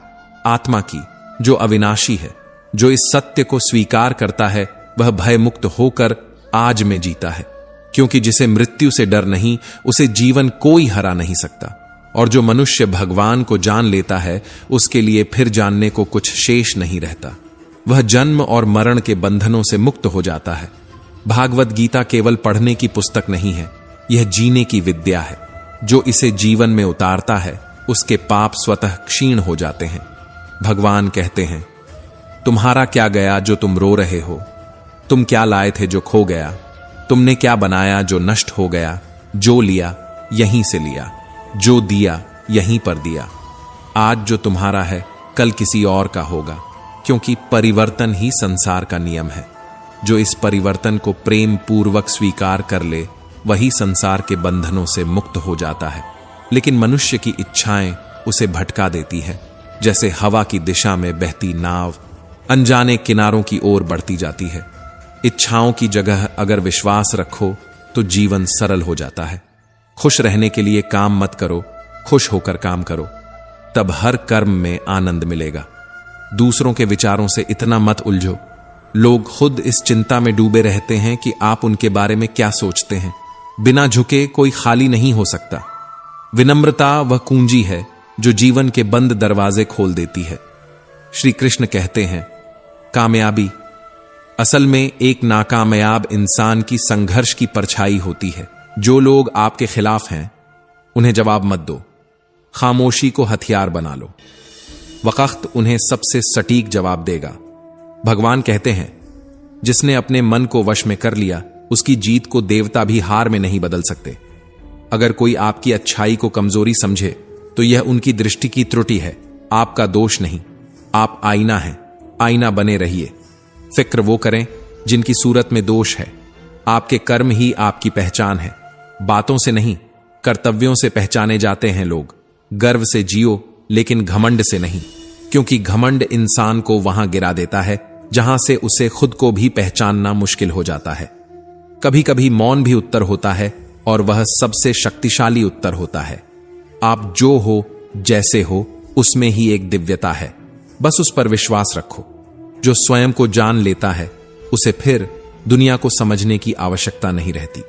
आत्मा की, जो अविनाशी है। जो इस सत्य को स्वीकार करता है वह भयमुक्त होकर आज में जीता है, क्योंकि जिसे मृत्यु से डर नहीं, उसे जीवन कोई हरा नहीं सकता। और जो मनुष्य भगवान को जान लेता है, उसके लिए फिर जानने को कुछ शेष नहीं रहता। वह जन्म और मरण के बंधनों से मुक्त हो जाता है। भागवत गीता केवल पढ़ने की पुस्तक नहीं है, यह जीने की विद्या है। जो इसे जीवन में उतारता है, उसके पाप स्वतः क्षीण हो जाते हैं। भगवान कहते हैं, तुम्हारा क्या गया जो तुम रो रहे हो? तुम क्या लाए थे जो खो गया? तुमने क्या बनाया जो नष्ट हो गया? जो लिया यहीं से लिया, जो दिया यहीं पर दिया। आज जो तुम्हारा है कल किसी और का होगा, क्योंकि परिवर्तन ही संसार का नियम है। जो इस परिवर्तन को प्रेम पूर्वक स्वीकार कर ले, वही संसार के बंधनों से मुक्त हो जाता है। लेकिन मनुष्य की इच्छाएं उसे भटका देती है, जैसे हवा की दिशा में बहती नाव अनजाने किनारों की ओर बढ़ती जाती है। इच्छाओं की जगह अगर विश्वास रखो तो जीवन सरल हो जाता है। खुश रहने के लिए काम मत करो, खुश होकर काम करो, तब हर कर्म में आनंद मिलेगा। दूसरों के विचारों से इतना मत उलझो। लोग खुद इस चिंता में डूबे रहते हैं कि आप उनके बारे में क्या सोचते हैं। बिना झुके कोई खाली नहीं हो सकता। विनम्रता वह कुंजी है जो जीवन के बंद दरवाजे खोल देती है। श्री कृष्ण कहते हैं, कामयाबी असल में एक नाकामयाब इंसान की संघर्ष की परछाई होती है। जो लोग आपके खिलाफ हैं, उन्हें जवाब मत दो, खामोशी को हथियार बना लो। वक्त उन्हें सबसे सटीक जवाब देगा। भगवान कहते हैं, जिसने अपने मन को वश में कर लिया, उसकी जीत को देवता भी हार में नहीं बदल सकते। अगर कोई आपकी अच्छाई को कमजोरी समझे तो यह उनकी दृष्टि की त्रुटि है, आपका दोष नहीं। आप आईना हैं, आईना बने रहिए। फिक्र वो करें जिनकी सूरत में दोष है। आपके कर्म ही आपकी पहचान है। बातों से नहीं, कर्तव्यों से पहचाने जाते हैं लोग। गर्व से जियो, लेकिन घमंड से नहीं, क्योंकि घमंड इंसान को वहां गिरा देता है जहां से उसे खुद को भी पहचानना मुश्किल हो जाता है। कभी कभी मौन भी उत्तर होता है, और वह सबसे शक्तिशाली उत्तर होता है। आप जो हो, जैसे हो, उसमें ही एक दिव्यता है। बस उस पर विश्वास रखो। जो स्वयं को जान लेता है, उसे फिर दुनिया को समझने की आवश्यकता नहीं रहती।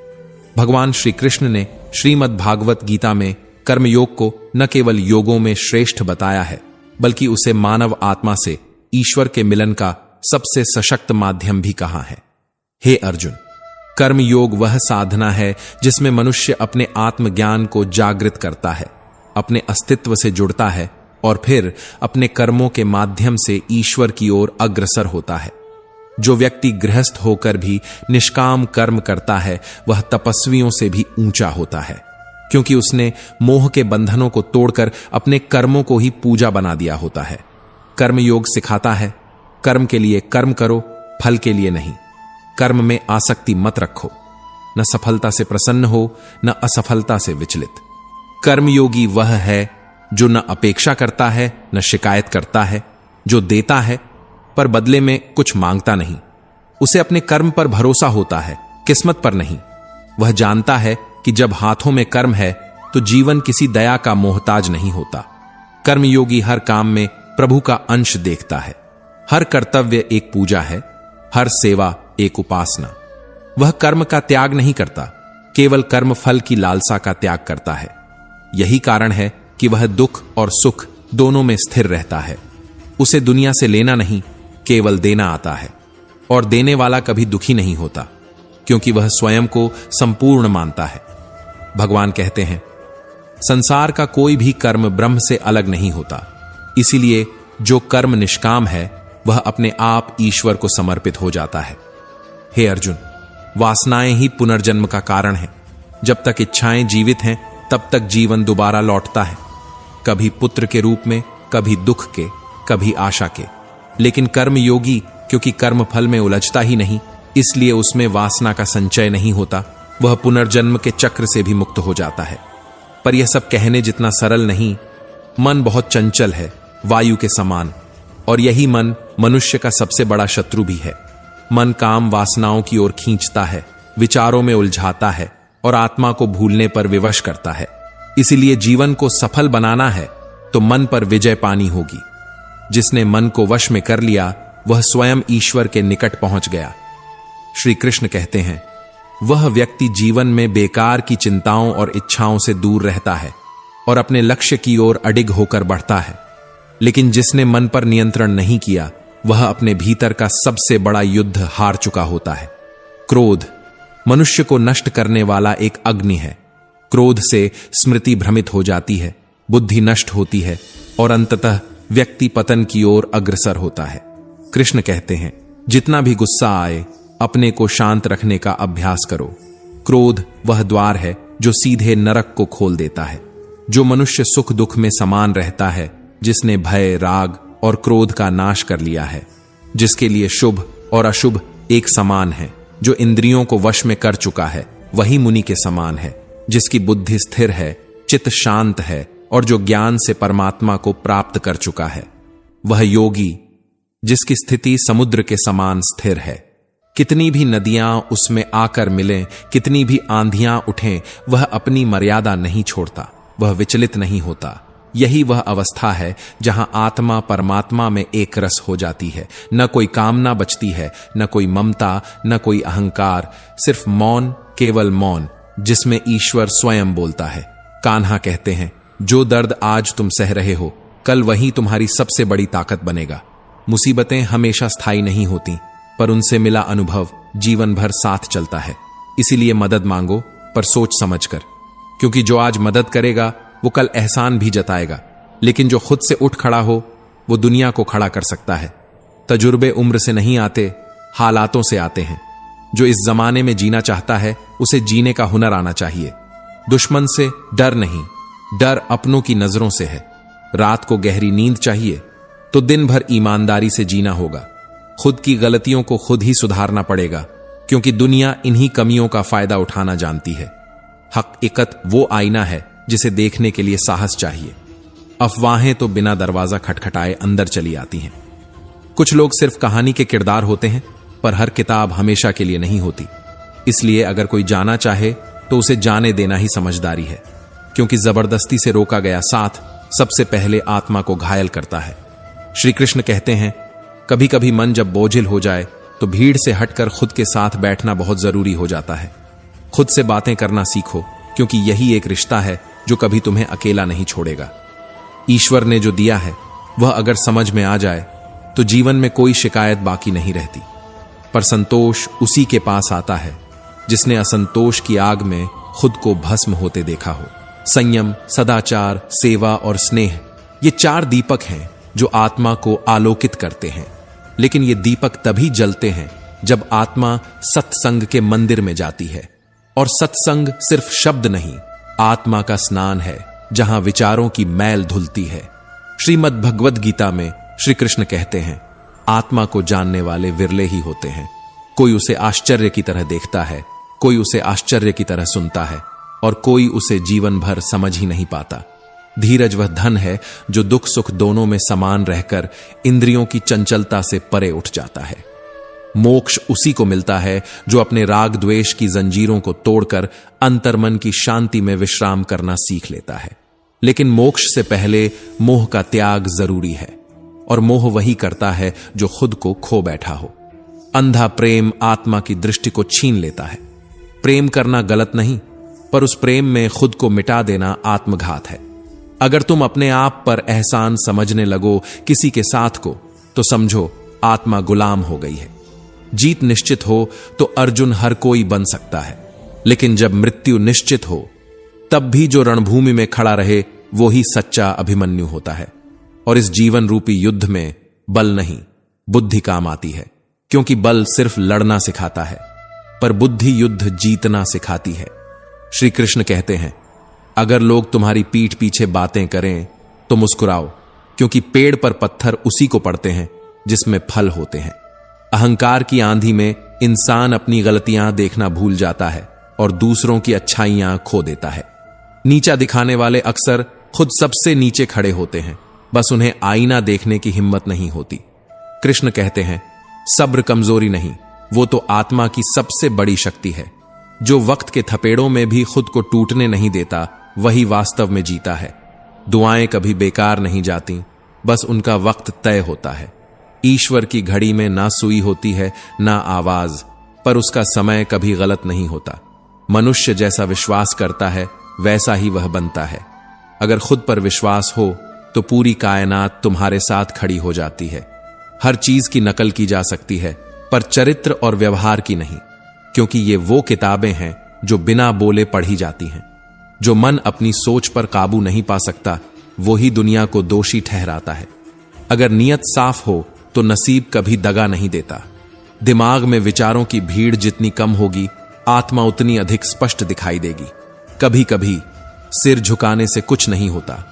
भगवान श्री कृष्ण ने श्रीमद् भागवत गीता में कर्मयोग को न केवल योगों में श्रेष्ठ बताया है, बल्कि उसे मानव आत्मा से ईश्वर के मिलन का सबसे सशक्त माध्यम भी कहा है। हे अर्जुन, कर्मयोग वह साधना है जिसमें मनुष्य अपने आत्मज्ञान को जागृत करता है, अपने अस्तित्व से जुड़ता है और फिर अपने कर्मों के माध्यम से ईश्वर की ओर अग्रसर होता है। जो व्यक्ति गृहस्थ होकर भी निष्काम कर्म करता है, वह तपस्वियों से भी ऊंचा होता है, क्योंकि उसने मोह के बंधनों को तोड़कर अपने कर्मों को ही पूजा बना दिया होता है। कर्मयोग सिखाता है, कर्म के लिए कर्म करो, फल के लिए नहीं। कर्म में आसक्ति मत रखो। न सफलता से प्रसन्न हो, न असफलता से विचलित। कर्मयोगी वह है जो न अपेक्षा करता है, न शिकायत करता है, जो देता है पर बदले में कुछ मांगता नहीं। उसे अपने कर्म पर भरोसा होता है, किस्मत पर नहीं। वह जानता है कि जब हाथों में कर्म है तो जीवन किसी दया का मोहताज नहीं होता। कर्मयोगी हर काम में प्रभु का अंश देखता है। हर कर्तव्य एक पूजा है, हर सेवा एक उपासना। वह कर्म का त्याग नहीं करता, केवल कर्म फल की लालसा का त्याग करता है। यही कारण है कि वह दुख और सुख दोनों में स्थिर रहता है। उसे दुनिया से लेना नहीं, केवल देना आता है। और देने वाला कभी दुखी नहीं होता, क्योंकि वह स्वयं को संपूर्ण मानता है। भगवान कहते हैं, संसार का कोई भी कर्म ब्रह्म से अलग नहीं होता। इसीलिए जो कर्म निष्काम है वह अपने आप ईश्वर को समर्पित हो जाता है। हे अर्जुन, वासनाएं ही पुनर्जन्म का कारण है। जब तक इच्छाएं जीवित हैं तब तक जीवन दोबारा लौटता है, कभी पुत्र के रूप में, कभी दुख के, कभी आशा के। लेकिन कर्मयोगी क्योंकि कर्म फल में उलझता ही नहीं, इसलिए उसमें वासना का संचय नहीं होता। वह पुनर्जन्म के चक्र से भी मुक्त हो जाता है। पर यह सब कहने जितना सरल नहीं। मन बहुत चंचल है, वायु के समान, और यही मन मनुष्य का सबसे बड़ा शत्रु भी है। मन काम वासनाओं की ओर खींचता है, विचारों में उलझाता है और आत्मा को भूलने पर विवश करता है। इसलिए जीवन को सफल बनाना है तो मन पर विजय पानी होगी। जिसने मन को वश में कर लिया वह स्वयं ईश्वर के निकट पहुंच गया। श्री कृष्ण कहते हैं, वह व्यक्ति जीवन में बेकार की चिंताओं और इच्छाओं से दूर रहता है और अपने लक्ष्य की ओर अडिग होकर बढ़ता है। लेकिन जिसने मन पर नियंत्रण नहीं किया वह अपने भीतर का सबसे बड़ा युद्ध हार चुका होता है। क्रोध मनुष्य को नष्ट करने वाला एक अग्नि है। क्रोध से स्मृति भ्रमित हो जाती है, बुद्धि नष्ट होती है और अंततः व्यक्ति पतन की ओर अग्रसर होता है। कृष्ण कहते हैं, जितना भी गुस्सा आए अपने को शांत रखने का अभ्यास करो। क्रोध वह द्वार है जो सीधे नरक को खोल देता है। जो मनुष्य सुख दुख में समान रहता है, जिसने भय, राग और क्रोध का नाश कर लिया है, जिसके लिए शुभ और अशुभ एक समान है, जो इंद्रियों को वश में कर चुका है, वही मुनि के समान है। जिसकी बुद्धि स्थिर है, चित्त शांत है और जो ज्ञान से परमात्मा को प्राप्त कर चुका है, वह योगी जिसकी स्थिति समुद्र के समान स्थिर है। कितनी भी नदियां उसमें आकर मिलें, कितनी भी आंधियां उठें, वह अपनी मर्यादा नहीं छोड़ता, वह विचलित नहीं होता। यही वह अवस्था है जहां आत्मा परमात्मा में एक रस हो जाती है। न कोई कामना बचती है, न कोई ममता, न कोई अहंकार, सिर्फ मौन, केवल मौन, जिसमें ईश्वर स्वयं बोलता है। कान्हा कहते हैं, जो दर्द आज तुम सह रहे हो कल वही तुम्हारी सबसे बड़ी ताकत बनेगा। मुसीबतें हमेशा स्थायी नहीं होती, पर उनसे मिला अनुभव जीवन भर साथ चलता है। इसीलिए मदद मांगो, पर सोच समझकर, क्योंकि जो आज मदद करेगा वो कल एहसान भी जताएगा। लेकिन जो खुद से उठ खड़ा हो वो दुनिया को खड़ा कर सकता है। तजुर्बे उम्र से नहीं आते, हालातों से आते हैं। जो इस जमाने में जीना चाहता है उसे जीने का हुनर आना चाहिए। दुश्मन से डर नहीं, डर अपनों की नजरों से है। रात को गहरी नींद चाहिए तो दिन भर ईमानदारी से जीना होगा। खुद की गलतियों को खुद ही सुधारना पड़ेगा, क्योंकि दुनिया इन्हीं कमियों का फायदा उठाना जानती है। हकीकत वो आईना है जिसे देखने के लिए साहस चाहिए। अफवाहें तो बिना दरवाजा खटखटाए अंदर चली आती हैं। कुछ लोग सिर्फ कहानी के किरदार होते हैं, पर हर किताब हमेशा के लिए नहीं होती। इसलिए अगर कोई जाना चाहे तो उसे जाने देना ही समझदारी है, क्योंकि जबरदस्ती से रोका गया साथ सबसे पहले आत्मा को घायल करता है। श्री कृष्ण कहते हैं, कभी कभी मन जब बोझिल हो जाए तो भीड़ से हटकर खुद के साथ बैठना बहुत जरूरी हो जाता है। खुद से बातें करना सीखो, क्योंकि यही एक रिश्ता है जो कभी तुम्हें अकेला नहीं छोड़ेगा। ईश्वर ने जो दिया है वह अगर समझ में आ जाए तो जीवन में कोई शिकायत बाकी नहीं रहती। पर संतोष उसी के पास आता है जिसने असंतोष की आग में खुद को भस्म होते देखा हो। संयम, सदाचार, सेवा और स्नेह, ये 4 दीपक हैं जो आत्मा को आलोकित करते हैं। लेकिन ये दीपक तभी जलते हैं जब आत्मा सत्संग के मंदिर में जाती है। और सत्संग सिर्फ शब्द नहीं, आत्मा का स्नान है जहां विचारों की मैल धुलती है। श्रीमद् भगवद गीता में श्री कृष्ण कहते हैं, आत्मा को जानने वाले विरले ही होते हैं। कोई उसे आश्चर्य की तरह देखता है, कोई उसे आश्चर्य की तरह सुनता है और कोई उसे जीवन भर समझ ही नहीं पाता। धीरज वह धन है जो दुख सुख दोनों में समान रहकर इंद्रियों की चंचलता से परे उठ जाता है। मोक्ष उसी को मिलता है जो अपने राग द्वेष की जंजीरों को तोड़कर अंतर्मन की शांति में विश्राम करना सीख लेता है। लेकिन मोक्ष से पहले मोह का त्याग जरूरी है, और मोह वही करता है जो खुद को खो बैठा हो। अंधा प्रेम आत्मा की दृष्टि को छीन लेता है। प्रेम करना गलत नहीं, पर उस प्रेम में खुद को मिटा देना आत्मघात है। अगर तुम अपने आप पर एहसान समझने लगो किसी के साथ को, तो समझो आत्मा गुलाम हो गई है। जीत निश्चित हो तो अर्जुन हर कोई बन सकता है, लेकिन जब मृत्यु निश्चित हो तब भी जो रणभूमि में खड़ा रहे वो ही सच्चा अभिमन्यु होता है। और इस जीवन रूपी युद्ध में बल नहीं, बुद्धि काम आती है, क्योंकि बल सिर्फ लड़ना सिखाता है, पर बुद्धि युद्ध जीतना सिखाती है। श्री कृष्ण कहते हैं, अगर लोग तुम्हारी पीठ पीछे बातें करें तो मुस्कुराओ, क्योंकि पेड़ पर पत्थर उसी को पड़ते हैं जिसमें फल होते हैं। अहंकार की आंधी में इंसान अपनी गलतियां देखना भूल जाता है और दूसरों की अच्छाइयां खो देता है। नीचा दिखाने वाले अक्सर खुद सबसे नीचे खड़े होते हैं, बस उन्हें आईना देखने की हिम्मत नहीं होती। कृष्ण कहते हैं, सब्र कमजोरी नहीं, वो तो आत्मा की सबसे बड़ी शक्ति है। जो वक्त के थपेड़ों में भी खुद को टूटने नहीं देता, वही वास्तव में जीता है। दुआएं कभी बेकार नहीं जाती, बस उनका वक्त तय होता है। ईश्वर की घड़ी में ना सुई होती है ना आवाज, पर उसका समय कभी गलत नहीं होता। मनुष्य जैसा विश्वास करता है वैसा ही वह बनता है। अगर खुद पर विश्वास हो तो पूरी कायनात तुम्हारे साथ खड़ी हो जाती है। हर चीज की नकल की जा सकती है, पर चरित्र और व्यवहार की नहीं, क्योंकि ये वो किताबें हैं जो बिना बोले पढ़ी जाती हैं। जो मन अपनी सोच पर काबू नहीं पा सकता, वो ही दुनिया को दोषी ठहराता है। अगर नीयत साफ हो तो नसीब कभी दगा नहीं देता। दिमाग में विचारों की भीड़ जितनी कम होगी, आत्मा उतनी अधिक स्पष्ट दिखाई देगी। कभी कभी सिर झुकाने से कुछ नहीं होता,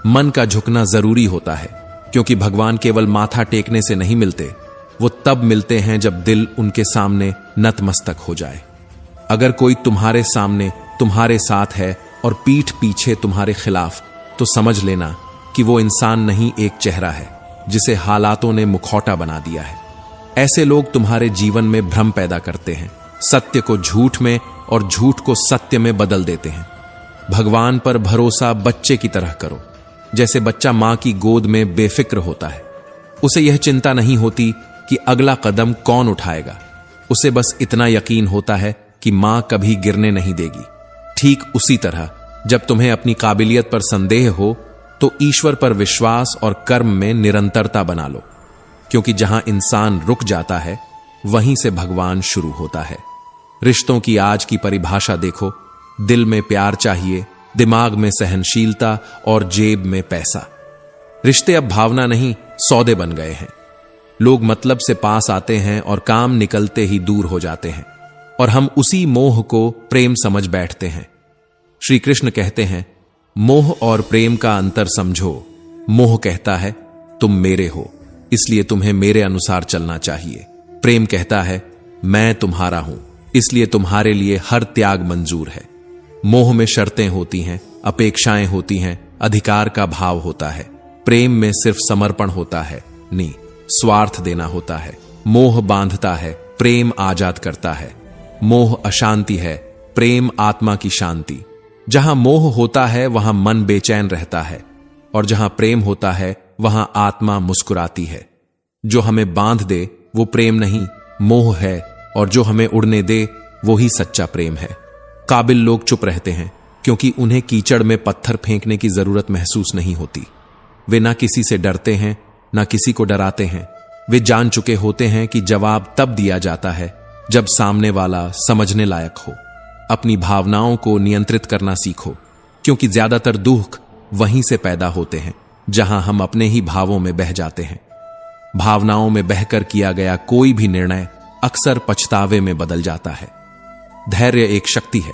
मन का झुकना जरूरी होता है, क्योंकि भगवान केवल माथा टेकने से नहीं मिलते, वो तब मिलते हैं जब दिल उनके सामने नतमस्तक हो जाए। अगर कोई तुम्हारे सामने तुम्हारे साथ है और पीठ पीछे तुम्हारे खिलाफ, तो समझ लेना कि वो इंसान नहीं, एक चेहरा है जिसे हालातों ने मुखौटा बना दिया है। ऐसे लोग तुम्हारे जीवन में भ्रम पैदा करते हैं, सत्य को झूठ में और झूठ को सत्य में बदल देते हैं। भगवान पर भरोसा बच्चे की तरह करो, जैसे बच्चा मां की गोद में बेफिक्र होता है। उसे यह चिंता नहीं होती कि अगला कदम कौन उठाएगा, उसे बस इतना यकीन होता है कि मां कभी गिरने नहीं देगी। ठीक उसी तरह जब तुम्हें अपनी काबिलियत पर संदेह हो, तो ईश्वर पर विश्वास और कर्म में निरंतरता बना लो, क्योंकि जहां इंसान रुक जाता है वहीं से भगवान शुरू होता है। रिश्तों की आज की परिभाषा देखो, दिल में प्यार चाहिए, दिमाग में सहनशीलता और जेब में पैसा। रिश्ते अब भावना नहीं, सौदे बन गए हैं। लोग मतलब से पास आते हैं और काम निकलते ही दूर हो जाते हैं, और हम उसी मोह को प्रेम समझ बैठते हैं। श्री कृष्ण कहते हैं, मोह और प्रेम का अंतर समझो। मोह कहता है तुम मेरे हो, इसलिए तुम्हें मेरे अनुसार चलना चाहिए। प्रेम कहता है मैं तुम्हारा हूं, इसलिए तुम्हारे लिए हर त्याग मंजूर है। मोह में शर्तें होती हैं, अपेक्षाएं होती हैं, अधिकार का भाव होता है। प्रेम में सिर्फ समर्पण होता है, नहीं स्वार्थ देना होता है। मोह बांधता है, प्रेम आजाद करता है। मोह अशांति है, प्रेम आत्मा की शांति। जहां मोह होता है वहां मन बेचैन रहता है, और जहां प्रेम होता है वहां आत्मा मुस्कुराती है। जो हमें बांध दे वो प्रेम नहीं, मोह है, और जो हमें उड़ने दे वो ही सच्चा प्रेम है। काबिल लोग चुप रहते हैं, क्योंकि उन्हें कीचड़ में पत्थर फेंकने की जरूरत महसूस नहीं होती। वे ना किसी से डरते हैं, ना किसी को डराते हैं। वे जान चुके होते हैं कि जवाब तब दिया जाता है जब सामने वाला समझने लायक हो। अपनी भावनाओं को नियंत्रित करना सीखो, क्योंकि ज्यादातर दुख वहीं से पैदा होते हैं जहां हम अपने ही भावों में बह जाते हैं। भावनाओं में बहकर किया गया कोई भी निर्णय अक्सर पछतावे में बदल जाता है। धैर्य एक शक्ति है,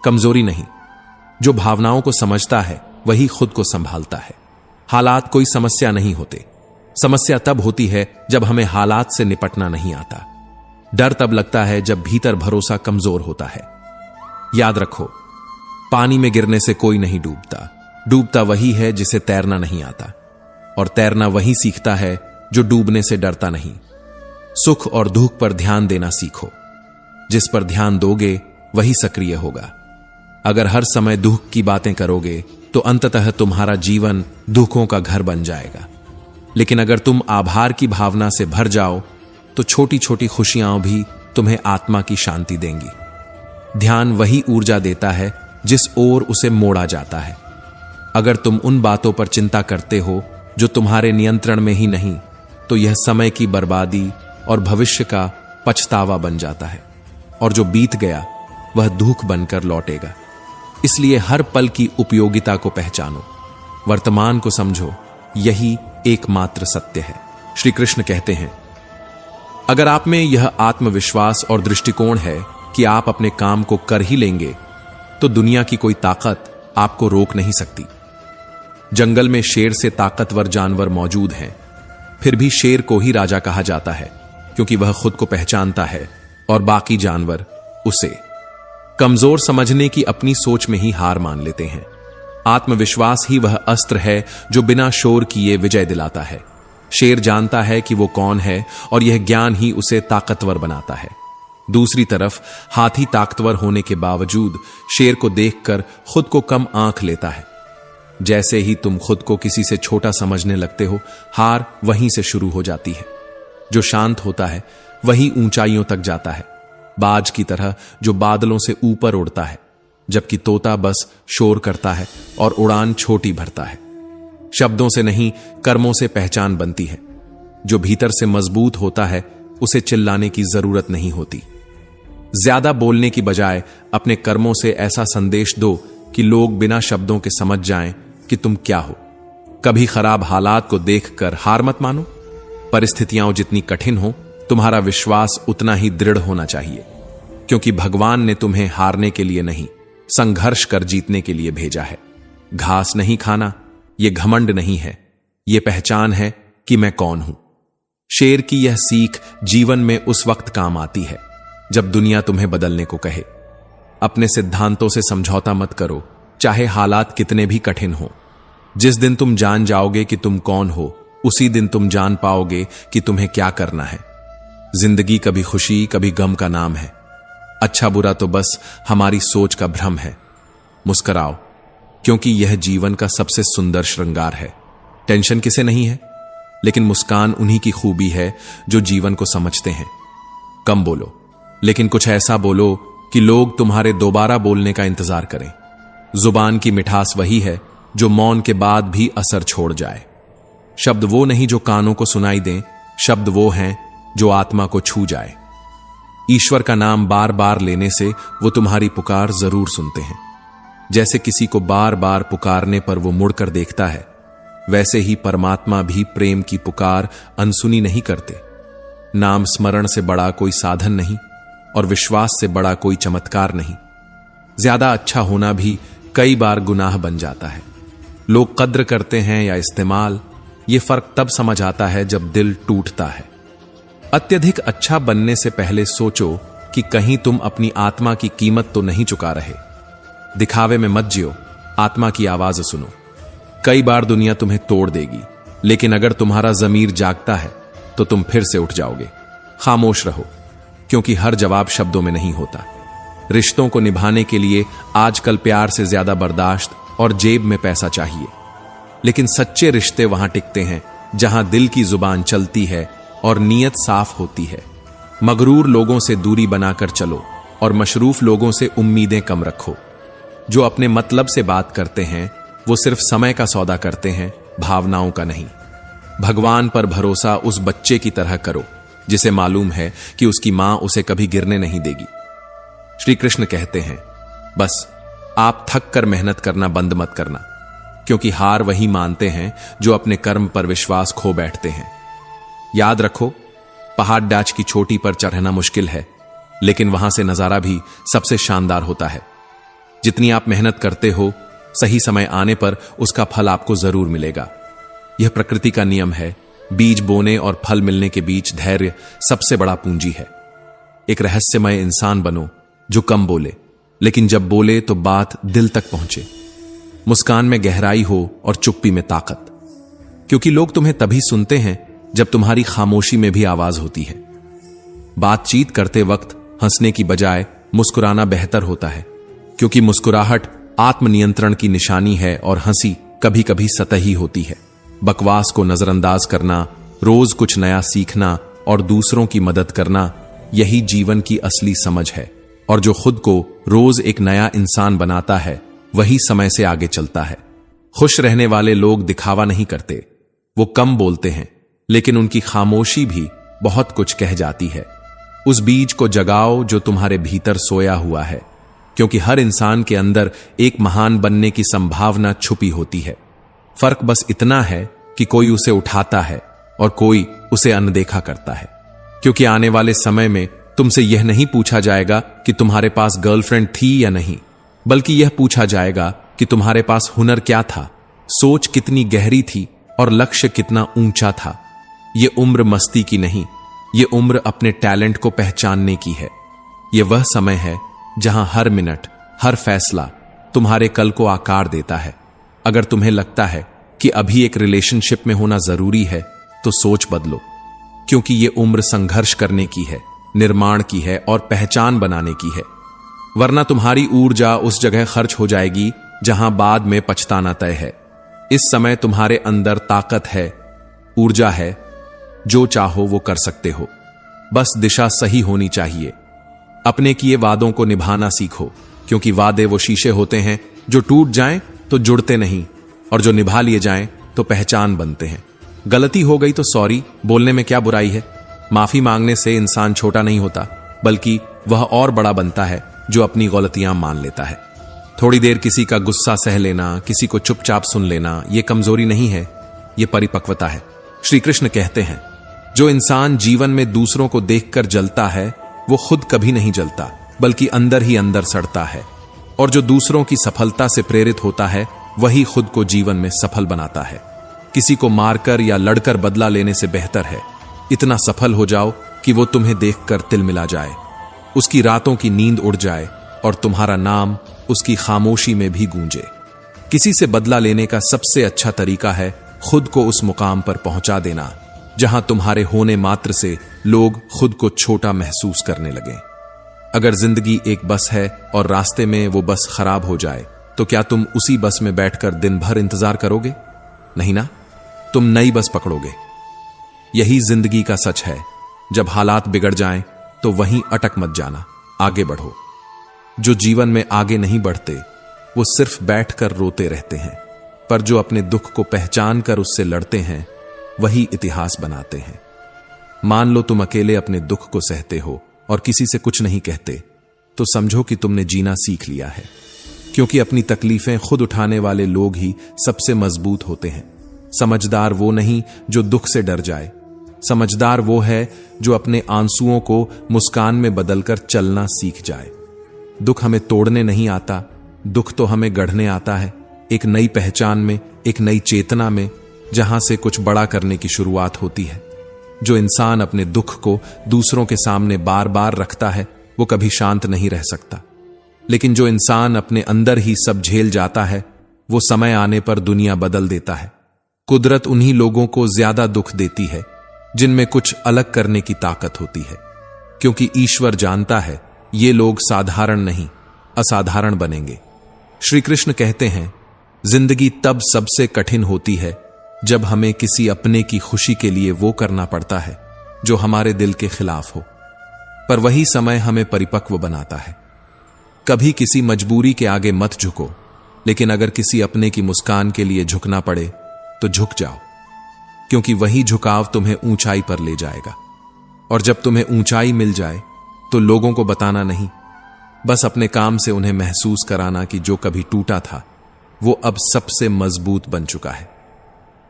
कमजोरी नहीं। जो भावनाओं को समझता है वही खुद को संभालता है। हालात कोई समस्या नहीं होते। समस्या तब होती है जब हमें हालात से निपटना नहीं आता। डर तब लगता है जब भीतर भरोसा कमजोर होता है। याद रखो, पानी में गिरने से कोई नहीं डूबता। डूबता वही है जिसे तैरना नहीं आता, और तैरना वही सीखता है जो डूबने से डरता नहीं। सुख और दुख पर ध्यान देना सीखो। जिस पर ध्यान दोगे वही सक्रिय होगा। अगर हर समय दुख की बातें करोगे तो अंततः तुम्हारा जीवन दुखों का घर बन जाएगा। लेकिन अगर तुम आभार की भावना से भर जाओ तो छोटी छोटी खुशियां भी तुम्हें आत्मा की शांति देंगी। ध्यान वही ऊर्जा देता है जिस ओर उसे मोड़ा जाता है। अगर तुम उन बातों पर चिंता करते हो जो तुम्हारे नियंत्रण में ही नहीं, तो यह समय की बर्बादी और भविष्य का पछतावा बन जाता है, और जो बीत गया वह दुख बनकर लौटेगा। इसलिए हर पल की उपयोगिता को पहचानो, वर्तमान को समझो, यही एकमात्र सत्य है। श्री कृष्ण कहते हैं, अगर आप में यह आत्मविश्वास और दृष्टिकोण है कि आप अपने काम को कर ही लेंगे, तो दुनिया की कोई ताकत आपको रोक नहीं सकती। जंगल में शेर से ताकतवर जानवर मौजूद हैं, फिर भी शेर को ही राजा कहा जाता है, क्योंकि वह खुद को पहचानता है और बाकी जानवर उसे कमजोर समझने की अपनी सोच में ही हार मान लेते हैं। आत्मविश्वास ही वह अस्त्र है जो बिना शोर किए विजय दिलाता है। शेर जानता है कि वो कौन है, और यह ज्ञान ही उसे ताकतवर बनाता है। दूसरी तरफ हाथी ताकतवर होने के बावजूद शेर को देखकर खुद को कम आंक लेता है। जैसे ही तुम खुद को किसी से छोटा समझने लगते हो, हार वहीं से शुरू हो जाती है। जो शांत होता है वही ऊंचाइयों तक जाता है, बाज की तरह जो बादलों से ऊपर उड़ता है, जबकि तोता बस शोर करता है और उड़ान छोटी भरता है। शब्दों से नहीं, कर्मों से पहचान बनती है। जो भीतर से मजबूत होता है उसे चिल्लाने की जरूरत नहीं होती। ज्यादा बोलने की बजाय अपने कर्मों से ऐसा संदेश दो कि लोग बिना शब्दों के समझ जाएं कि तुम क्या हो। कभी खराब हालात को देखकर हार मत मानो। परिस्थितियां जितनी कठिन हो, तुम्हारा विश्वास उतना ही दृढ़ होना चाहिए, क्योंकि भगवान ने तुम्हें हारने के लिए नहीं, संघर्ष कर जीतने के लिए भेजा है। घास नहीं खाना यह घमंड नहीं है, यह पहचान है कि मैं कौन हूं। शेर की यह सीख जीवन में उस वक्त काम आती है जब दुनिया तुम्हें बदलने को कहे। अपने सिद्धांतों से समझौता मत करो, चाहे हालात कितने भी कठिन हो। जिस दिन तुम जान जाओगे कि तुम कौन हो, उसी दिन तुम जान पाओगे कि तुम्हें क्या करना है। जिंदगी कभी खुशी कभी गम का नाम है। अच्छा बुरा तो बस हमारी सोच का भ्रम है। मुस्कुराओ, क्योंकि यह जीवन का सबसे सुंदर श्रृंगार है। टेंशन किसे नहीं है, लेकिन मुस्कान उन्हीं की खूबी है जो जीवन को समझते हैं। कम बोलो, लेकिन कुछ ऐसा बोलो कि लोग तुम्हारे दोबारा बोलने का इंतजार करें। जुबान की मिठास वही है जो मौन के बाद भी असर छोड़ जाए। शब्द वो नहीं जो कानों को सुनाई दें, शब्द वो हैं जो आत्मा को छू जाए। ईश्वर का नाम बार बार लेने से वो तुम्हारी पुकार जरूर सुनते हैं। जैसे किसी को बार बार पुकारने पर वो मुड़कर देखता है, वैसे ही परमात्मा भी प्रेम की पुकार अनसुनी नहीं करते। नाम स्मरण से बड़ा कोई साधन नहीं, और विश्वास से बड़ा कोई चमत्कार नहीं। ज्यादा अच्छा होना भी कई बार गुनाह बन जाता है। लोग कद्र करते हैं या इस्तेमाल, ये फर्क तब समझ आता है जब दिल टूटता है। अत्यधिक अच्छा बनने से पहले सोचो कि कहीं तुम अपनी आत्मा की कीमत तो नहीं चुका रहे। दिखावे में मत जियो, आत्मा की आवाज सुनो। कई बार दुनिया तुम्हें तोड़ देगी, लेकिन अगर तुम्हारा जमीर जागता है तो तुम फिर से उठ जाओगे। खामोश रहो, क्योंकि हर जवाब शब्दों में नहीं होता। रिश्तों को निभाने के लिए आजकल प्यार से ज्यादा बर्दाश्त और जेब में पैसा चाहिए, लेकिन सच्चे रिश्ते वहां टिकते हैं जहां दिल की जुबान चलती है और नीयत साफ होती है। मगरूर लोगों से दूरी बनाकर चलो और मशरूफ लोगों से उम्मीदें कम रखो। जो अपने मतलब से बात करते हैं वो सिर्फ समय का सौदा करते हैं, भावनाओं का नहीं। भगवान पर भरोसा उस बच्चे की तरह करो जिसे मालूम है कि उसकी मां उसे कभी गिरने नहीं देगी। श्री कृष्ण कहते हैं, बस आप थक कर मेहनत करना बंद मत करना, क्योंकि हार वही मानते हैं जो अपने कर्म पर विश्वास खो बैठते हैं। याद रखो, पहाड़ डाच की चोटी पर चढ़ना मुश्किल है, लेकिन वहां से नजारा भी सबसे शानदार होता है। जितनी आप मेहनत करते हो, सही समय आने पर उसका फल आपको जरूर मिलेगा। यह प्रकृति का नियम है। बीज बोने और फल मिलने के बीच धैर्य सबसे बड़ा पूंजी है। एक रहस्यमय इंसान बनो जो कम बोले, लेकिन जब बोले तो बात दिल तक पहुंचे। मुस्कान में गहराई हो और चुप्पी में ताकत, क्योंकि लोग तुम्हें तभी सुनते हैं जब तुम्हारी खामोशी में भी आवाज होती है। बातचीत करते वक्त हंसने की बजाय मुस्कुराना बेहतर होता है, क्योंकि मुस्कुराहट आत्मनियंत्रण की निशानी है और हंसी कभी कभी सतही होती है। बकवास को नजरअंदाज करना, रोज कुछ नया सीखना और दूसरों की मदद करना, यही जीवन की असली समझ है। और जो खुद को रोज एक नया इंसान बनाता है, वही समय से आगे चलता है। खुश रहने वाले लोग दिखावा नहीं करते, वो कम बोलते हैं, लेकिन उनकी खामोशी भी बहुत कुछ कह जाती है। उस बीज को जगाओ जो तुम्हारे भीतर सोया हुआ है, क्योंकि हर इंसान के अंदर एक महान बनने की संभावना छुपी होती है। फर्क बस इतना है कि कोई उसे उठाता है और कोई उसे अनदेखा करता है। क्योंकि आने वाले समय में तुमसे यह नहीं पूछा जाएगा कि तुम्हारे पास गर्लफ्रेंड थी या नहीं, बल्कि यह पूछा जाएगा कि तुम्हारे पास हुनर क्या था, सोच कितनी गहरी थी और लक्ष्य कितना ऊंचा था। यह उम्र मस्ती की नहीं, यह उम्र अपने टैलेंट को पहचानने की है। यह वह समय है जहां हर मिनट, हर फैसला तुम्हारे कल को आकार देता है। अगर तुम्हें लगता है कि अभी एक रिलेशनशिप में होना जरूरी है, तो सोच बदलो, क्योंकि यह उम्र संघर्ष करने की है, निर्माण की है और पहचान बनाने की है। वरना तुम्हारी ऊर्जा उस जगह खर्च हो जाएगी जहां बाद में पछताना तय है। इस समय तुम्हारे अंदर ताकत है, ऊर्जा है, जो चाहो वो कर सकते हो। बस दिशा सही होनी चाहिए। अपने किए वादों को निभाना सीखो, क्योंकि वादे वो शीशे होते हैं जो टूट जाएं तो जुड़ते नहीं, और जो निभा लिए जाएं तो पहचान बनते हैं। गलती हो गई तो सॉरी बोलने में क्या बुराई है। माफी मांगने से इंसान छोटा नहीं होता, बल्कि वह और बड़ा बनता है जो अपनी गलतियां मान लेता है। थोड़ी देर किसी का गुस्सा सह लेना, किसी को चुपचाप सुन लेना, यह कमजोरी नहीं है, यह परिपक्वता है। श्री कृष्ण कहते हैं, जो इंसान जीवन में दूसरों को देखकर जलता है, वो खुद कभी नहीं जलता, बल्कि अंदर ही अंदर सड़ता है। और जो दूसरों की सफलता से प्रेरित होता है, वही खुद को जीवन में सफल बनाता है। किसी को मारकर या लड़कर बदला लेने से बेहतर है इतना सफल हो जाओ कि वो तुम्हें देखकर तिलमिला जाए, उसकी रातों की नींद उड़ जाए और तुम्हारा नाम उसकी खामोशी में भी गूंजे। किसी से बदला लेने का सबसे अच्छा तरीका है खुद को उस मुकाम पर पहुंचा देना जहां तुम्हारे होने मात्र से लोग खुद को छोटा महसूस करने लगें। अगर जिंदगी एक बस है और रास्ते में वो बस खराब हो जाए, तो क्या तुम उसी बस में बैठकर दिन भर इंतजार करोगे? नहीं ना, तुम नई बस पकड़ोगे। यही जिंदगी का सच है। जब हालात बिगड़ जाएं, तो वहीं अटक मत जाना, आगे बढ़ो। जो जीवन में आगे नहीं बढ़ते, वो सिर्फ बैठकर रोते रहते हैं, पर जो अपने दुख को पहचान कर उससे लड़ते हैं, वही इतिहास बनाते हैं। मान लो तुम अकेले अपने दुख को सहते हो और किसी से कुछ नहीं कहते, तो समझो कि तुमने जीना सीख लिया है। क्योंकि अपनी तकलीफें खुद उठाने वाले लोग ही सबसे मजबूत होते हैं। समझदार वो नहीं जो दुख से डर जाए, समझदार वो है जो अपने आंसुओं को मुस्कान में बदलकर चलना सीख जाए। दुख हमें तोड़ने नहीं आता, दुख तो हमें गढ़ने आता है, एक नई पहचान में, एक नई चेतना में, जहां से कुछ बड़ा करने की शुरुआत होती है। जो इंसान अपने दुख को दूसरों के सामने बार बार रखता है, वो कभी शांत नहीं रह सकता। लेकिन जो इंसान अपने अंदर ही सब झेल जाता है, वो समय आने पर दुनिया बदल देता है। कुदरत उन्हीं लोगों को ज्यादा दुख देती है जिनमें कुछ अलग करने की ताकत होती है, क्योंकि ईश्वर जानता है ये लोग साधारण नहीं, असाधारण बनेंगे। श्री कृष्ण कहते हैं, जिंदगी तब सबसे कठिन होती है जब हमें किसी अपने की खुशी के लिए वो करना पड़ता है जो हमारे दिल के खिलाफ हो, पर वही समय हमें परिपक्व बनाता है। कभी किसी मजबूरी के आगे मत झुको, लेकिन अगर किसी अपने की मुस्कान के लिए झुकना पड़े तो झुक जाओ, क्योंकि वही झुकाव तुम्हें ऊंचाई पर ले जाएगा। और जब तुम्हें ऊंचाई मिल जाए तो लोगों को बताना नहीं, बस अपने काम से उन्हें महसूस कराना कि जो कभी टूटा था वो अब सबसे मजबूत बन चुका है।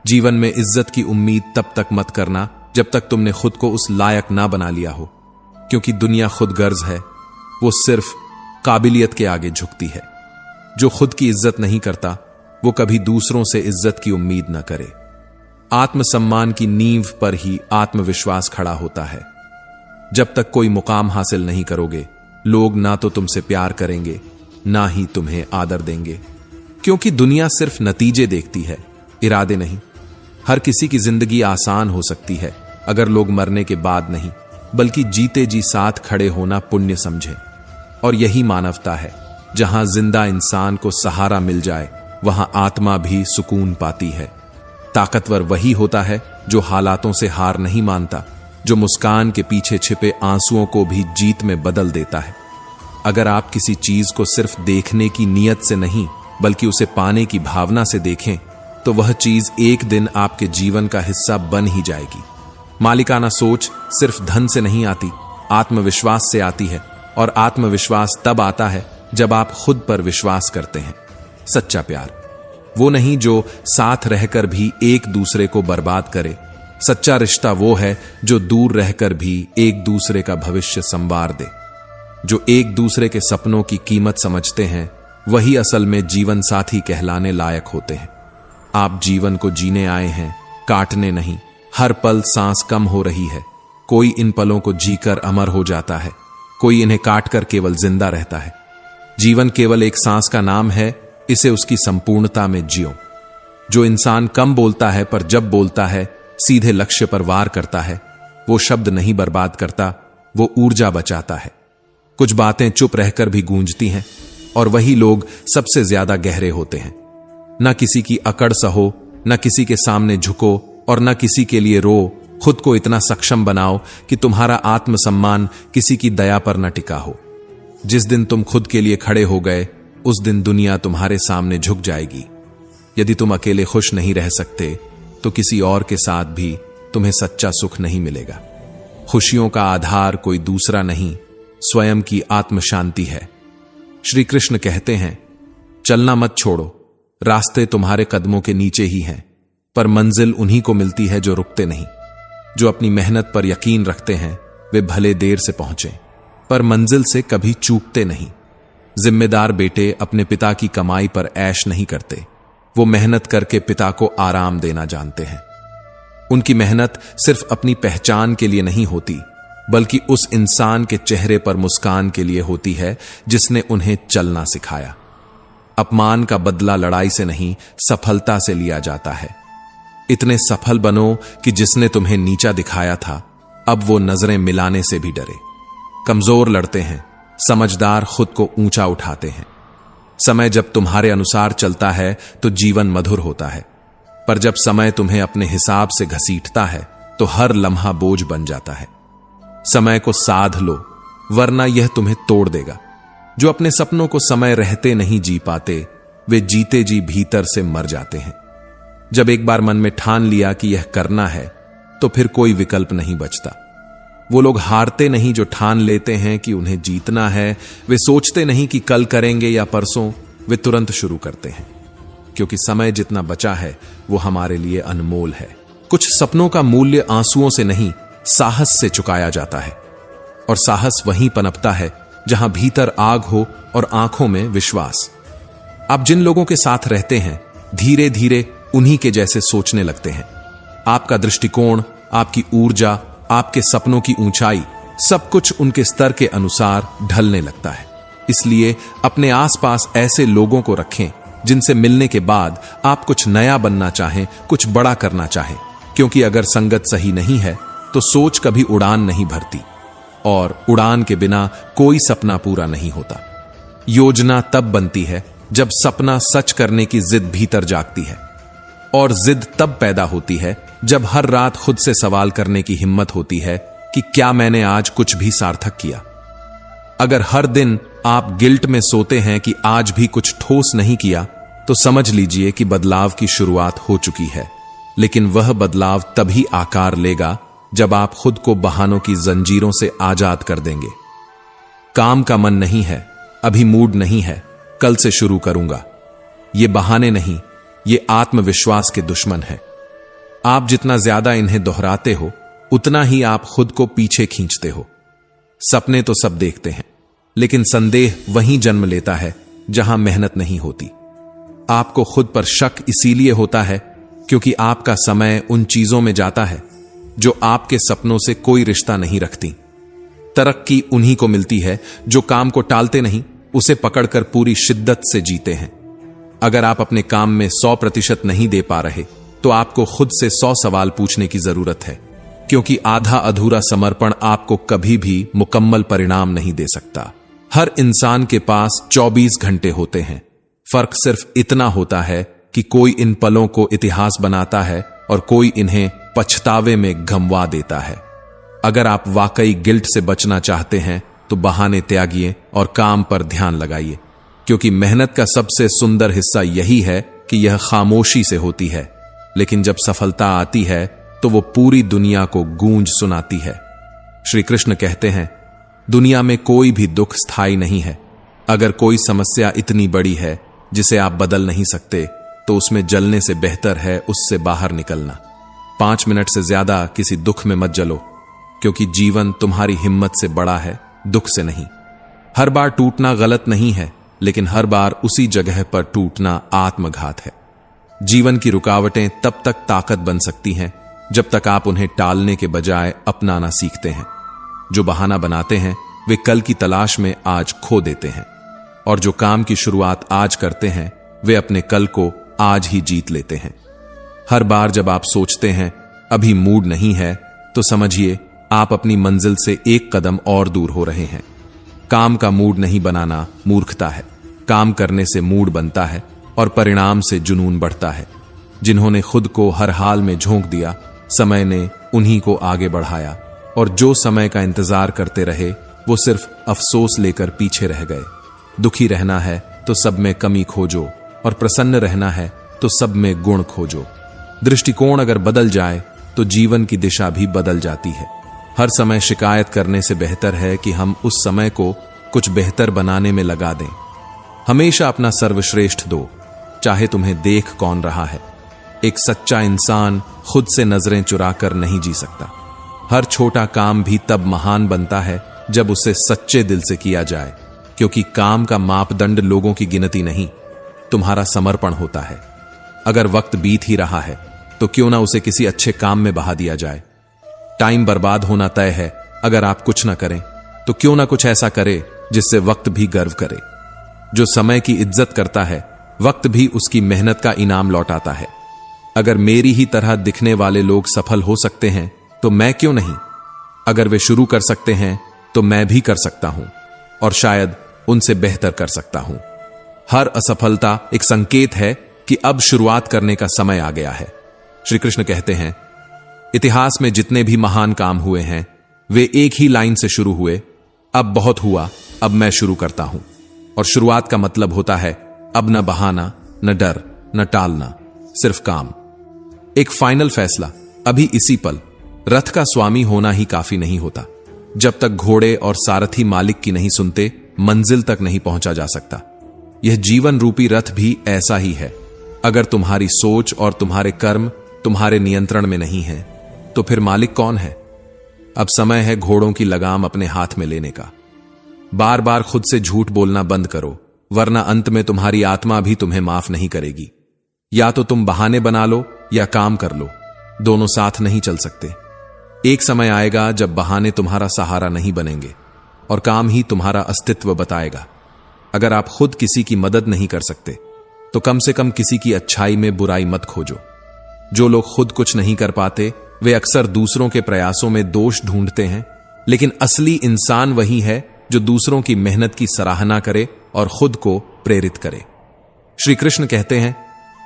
जीवन में इज्जत की उम्मीद तब तक मत करना जब तक तुमने खुद को उस लायक ना बना लिया हो, क्योंकि दुनिया खुद गर्ज है, वो सिर्फ काबिलियत के आगे झुकती है। जो खुद की इज्जत नहीं करता, वो कभी दूसरों से इज्जत की उम्मीद न करे। आत्मसम्मान की नींव पर ही आत्मविश्वास खड़ा होता है। जब तक कोई मुकाम हासिल नहीं करोगे, लोग ना तो तुमसे प्यार करेंगे, ना ही तुम्हें आदर देंगे। क्योंकि दुनिया सिर्फ नतीजे देखती है, इरादे नहीं। हर किसी की जिंदगी आसान हो सकती है अगर लोग मरने के बाद नहीं, बल्कि जीते जी साथ खड़े होना पुण्य समझें। और यही मानवता है। जहां जिंदा इंसान को सहारा मिल जाए, वहां आत्मा भी सुकून पाती है। ताकतवर वही होता है जो हालातों से हार नहीं मानता, जो मुस्कान के पीछे छिपे आंसुओं को भी जीत में बदल देता है। अगर आप किसी चीज को सिर्फ देखने की नीयत से नहीं, बल्कि उसे पाने की भावना से देखें, तो वह चीज एक दिन आपके जीवन का हिस्सा बन ही जाएगी। मालिकाना सोच सिर्फ धन से नहीं आती, आत्मविश्वास से आती है। और आत्मविश्वास तब आता है जब आप खुद पर विश्वास करते हैं। सच्चा प्यार वो नहीं जो साथ रहकर भी एक दूसरे को बर्बाद करे। सच्चा रिश्ता वो है जो दूर रहकर भी एक दूसरे का भविष्य संवार दे। जो एक दूसरे के सपनों की कीमत समझते हैं, वही असल में जीवन साथी कहलाने लायक होते हैं। आप जीवन को जीने आए हैं, काटने नहीं। हर पल सांस कम हो रही है। कोई इन पलों को जीकर अमर हो जाता है, कोई इन्हें काटकर केवल जिंदा रहता है। जीवन केवल एक सांस का नाम है, इसे उसकी संपूर्णता में जियो। जो इंसान कम बोलता है पर जब बोलता है सीधे लक्ष्य पर वार करता है, वो शब्द नहीं बर्बाद करता, वो ऊर्जा बचाता है। कुछ बातें चुप रहकर भी गूंजती हैं, और वही लोग सबसे ज्यादा गहरे होते हैं। न किसी की अकड़ सहो, न किसी के सामने झुको, और न किसी के लिए रो। खुद को इतना सक्षम बनाओ कि तुम्हारा आत्मसम्मान किसी की दया पर न टिका हो। जिस दिन तुम खुद के लिए खड़े हो गए, उस दिन दुनिया तुम्हारे सामने झुक जाएगी। यदि तुम अकेले खुश नहीं रह सकते, तो किसी और के साथ भी तुम्हें सच्चा सुख नहीं मिलेगा। खुशियों का आधार कोई दूसरा नहीं, स्वयं की आत्म शांति है। श्री कृष्ण कहते हैं, चलना मत छोड़ो, रास्ते तुम्हारे कदमों के नीचे ही हैं, पर मंजिल उन्हीं को मिलती है जो रुकते नहीं। जो अपनी मेहनत पर यकीन रखते हैं, वे भले देर से पहुंचे, पर मंजिल से कभी चूकते नहीं। जिम्मेदार बेटे अपने पिता की कमाई पर ऐश नहीं करते, वो मेहनत करके पिता को आराम देना जानते हैं। उनकी मेहनत सिर्फ अपनी पहचान के लिए नहीं होती, बल्कि उस इंसान के चेहरे पर मुस्कान के लिए होती है जिसने उन्हें चलना सिखाया। अपमान का बदला लड़ाई से नहीं, सफलता से लिया जाता है। इतने सफल बनो कि जिसने तुम्हें नीचा दिखाया था, अब वो नजरें मिलाने से भी डरे। कमजोर लड़ते हैं, समझदार खुद को ऊंचा उठाते हैं। समय जब तुम्हारे अनुसार चलता है तो जीवन मधुर होता है, पर जब समय तुम्हें अपने हिसाब से घसीटता है तो हर लम्हा बोझ बन जाता है। समय को साध लो, वरना यह तुम्हें तोड़ देगा। जो अपने सपनों को समय रहते नहीं जी पाते, वे जीते जी भीतर से मर जाते हैं। जब एक बार मन में ठान लिया कि यह करना है, तो फिर कोई विकल्प नहीं बचता। वो लोग हारते नहीं जो ठान लेते हैं कि उन्हें जीतना है। वे सोचते नहीं कि कल करेंगे या परसों, वे तुरंत शुरू करते हैं। क्योंकि समय जितना बचा है वो हमारे लिए अनमोल है। कुछ सपनों का मूल्य आंसुओं से नहीं, साहस से चुकाया जाता है। और साहस वहीं पनपता है जहां भीतर आग हो और आंखों में विश्वास। आप जिन लोगों के साथ रहते हैं, धीरे धीरे उन्हीं के जैसे सोचने लगते हैं। आपका दृष्टिकोण, आपकी ऊर्जा, आपके सपनों की ऊंचाई, सब कुछ उनके स्तर के अनुसार ढलने लगता है। इसलिए अपने आसपास ऐसे लोगों को रखें जिनसे मिलने के बाद आप कुछ नया बनना चाहें, कुछ बड़ा करना चाहें। क्योंकि अगर संगत सही नहीं है तो सोच कभी उड़ान नहीं भरती, और उड़ान के बिना कोई सपना पूरा नहीं होता। योजना तब बनती है जब सपना सच करने की जिद भीतर जागती है, और जिद तब पैदा होती है जब हर रात खुद से सवाल करने की हिम्मत होती है कि क्या मैंने आज कुछ भी सार्थक किया। अगर हर दिन आप गिल्ट में सोते हैं कि आज भी कुछ ठोस नहीं किया, तो समझ लीजिए कि बदलाव की शुरुआत हो चुकी है। लेकिन वह बदलाव तभी आकार लेगा जब आप खुद को बहानों की जंजीरों से आजाद कर देंगे। काम का मन नहीं है, अभी मूड नहीं है, कल से शुरू करूंगा, ये बहाने नहीं, ये आत्मविश्वास के दुश्मन है। आप जितना ज्यादा इन्हें दोहराते हो, उतना ही आप खुद को पीछे खींचते हो। सपने तो सब देखते हैं, लेकिन संदेह वहीं जन्म लेता है जहां मेहनत नहीं होती। आपको खुद पर शक इसीलिए होता है क्योंकि आपका समय उन चीजों में जाता है जो आपके सपनों से कोई रिश्ता नहीं रखती। तरक्की उन्हीं को मिलती है जो काम को टालते नहीं, उसे पकड़कर पूरी शिद्दत से जीते हैं। अगर आप अपने काम में 100% नहीं दे पा रहे तो आपको खुद से 100 सवाल पूछने की जरूरत है, क्योंकि आधा अधूरा समर्पण आपको कभी भी मुकम्मल परिणाम नहीं दे सकता। हर इंसान के पास 24 घंटे होते हैं। फर्क सिर्फ इतना होता है कि कोई इन पलों को इतिहास बनाता है और कोई इन्हें पछतावे में गंवा देता है। अगर आप वाकई गिल्ट से बचना चाहते हैं तो बहाने त्यागिए और काम पर ध्यान लगाइए, क्योंकि मेहनत का सबसे सुंदर हिस्सा यही है कि यह खामोशी से होती है, लेकिन जब सफलता आती है तो वो पूरी दुनिया को गूंज सुनाती है। श्री कृष्ण कहते हैं, दुनिया में कोई भी दुख स्थायी नहीं है। अगर कोई समस्या इतनी बड़ी है जिसे आप बदल नहीं सकते तो उसमें जलने से बेहतर है उससे बाहर निकलना। 5 मिनट से ज्यादा किसी दुख में मत जलो, क्योंकि जीवन तुम्हारी हिम्मत से बड़ा है, दुख से नहीं। हर बार टूटना गलत नहीं है, लेकिन हर बार उसी जगह पर टूटना आत्मघात है। जीवन की रुकावटें तब तक ताकत बन सकती हैं जब तक आप उन्हें टालने के बजाय अपनाना सीखते हैं। जो बहाना बनाते हैं वे कल की तलाश में आज खो देते हैं, और जो काम की शुरुआत आज करते हैं वे अपने कल को आज ही जीत लेते हैं। हर बार जब आप सोचते हैं अभी मूड नहीं है, तो समझिए आप अपनी मंजिल से एक कदम और दूर हो रहे हैं। काम का मूड नहीं बनाना मूर्खता है। काम करने से मूड बनता है और परिणाम से जुनून बढ़ता है। जिन्होंने खुद को हर हाल में झोंक दिया, समय ने उन्हीं को आगे बढ़ाया, और जो समय का इंतजार करते रहे वो सिर्फ अफसोस लेकर पीछे रह गए। दुखी रहना है तो सब में कमी खोजो, और प्रसन्न रहना है तो सब में गुण खोजो। दृष्टिकोण अगर बदल जाए तो जीवन की दिशा भी बदल जाती है। हर समय शिकायत करने से बेहतर है कि हम उस समय को कुछ बेहतर बनाने में लगा दें। हमेशा अपना सर्वश्रेष्ठ दो, चाहे तुम्हें देख कौन रहा है। एक सच्चा इंसान खुद से नजरें चुराकर नहीं जी सकता। हर छोटा काम भी तब महान बनता है जब उसे सच्चे दिल से किया जाए, क्योंकि काम का मापदंड लोगों की गिनती नहीं, तुम्हारा समर्पण होता है। अगर वक्त बीत ही रहा है तो क्यों ना उसे किसी अच्छे काम में बहा दिया जाए। टाइम बर्बाद होना तय है। अगर आप कुछ ना करें तो क्यों ना कुछ ऐसा करे जिससे वक्त भी गर्व करे। जो समय की इज्जत करता है, वक्त भी उसकी मेहनत का इनाम लौटाता है। अगर मेरी ही तरह दिखने वाले लोग सफल हो सकते हैं तो मैं क्यों नहीं। अगर वे शुरू कर सकते हैं तो मैं भी कर सकता हूं, और शायद उनसे बेहतर कर सकता हूं। हर असफलता एक संकेत है कि अब शुरुआत करने का समय आ गया है। श्री कृष्ण कहते हैं, इतिहास में जितने भी महान काम हुए हैं वे एक ही लाइन से शुरू हुए, अब बहुत हुआ, अब मैं शुरू करता हूं। और शुरुआत का मतलब होता है अब न बहाना, न डर, न टालना, सिर्फ काम। एक फाइनल फैसला, अभी इसी पल। रथ का स्वामी होना ही काफी नहीं होता। जब तक घोड़े और सारथी मालिक की नहीं सुनते, मंजिल तक नहीं पहुंचा जा सकता। यह जीवन रूपी रथ भी ऐसा ही है। अगर तुम्हारी सोच और तुम्हारे कर्म तुम्हारे नियंत्रण में नहीं है तो फिर मालिक कौन है। अब समय है घोड़ों की लगाम अपने हाथ में लेने का। बार बार खुद से झूठ बोलना बंद करो, वरना अंत में तुम्हारी आत्मा भी तुम्हें माफ नहीं करेगी। या तो तुम बहाने बना लो या काम कर लो, दोनों साथ नहीं चल सकते। एक समय आएगा जब बहाने तुम्हारा सहारा नहीं बनेंगे और काम ही तुम्हारा अस्तित्व बताएगा। अगर आप खुद किसी की मदद नहीं कर सकते तो कम से कम किसी की अच्छाई में बुराई मत खोजो। जो लोग खुद कुछ नहीं कर पाते वे अक्सर दूसरों के प्रयासों में दोष ढूंढते हैं, लेकिन असली इंसान वही है जो दूसरों की मेहनत की सराहना करे और खुद को प्रेरित करे। श्री कृष्ण कहते हैं,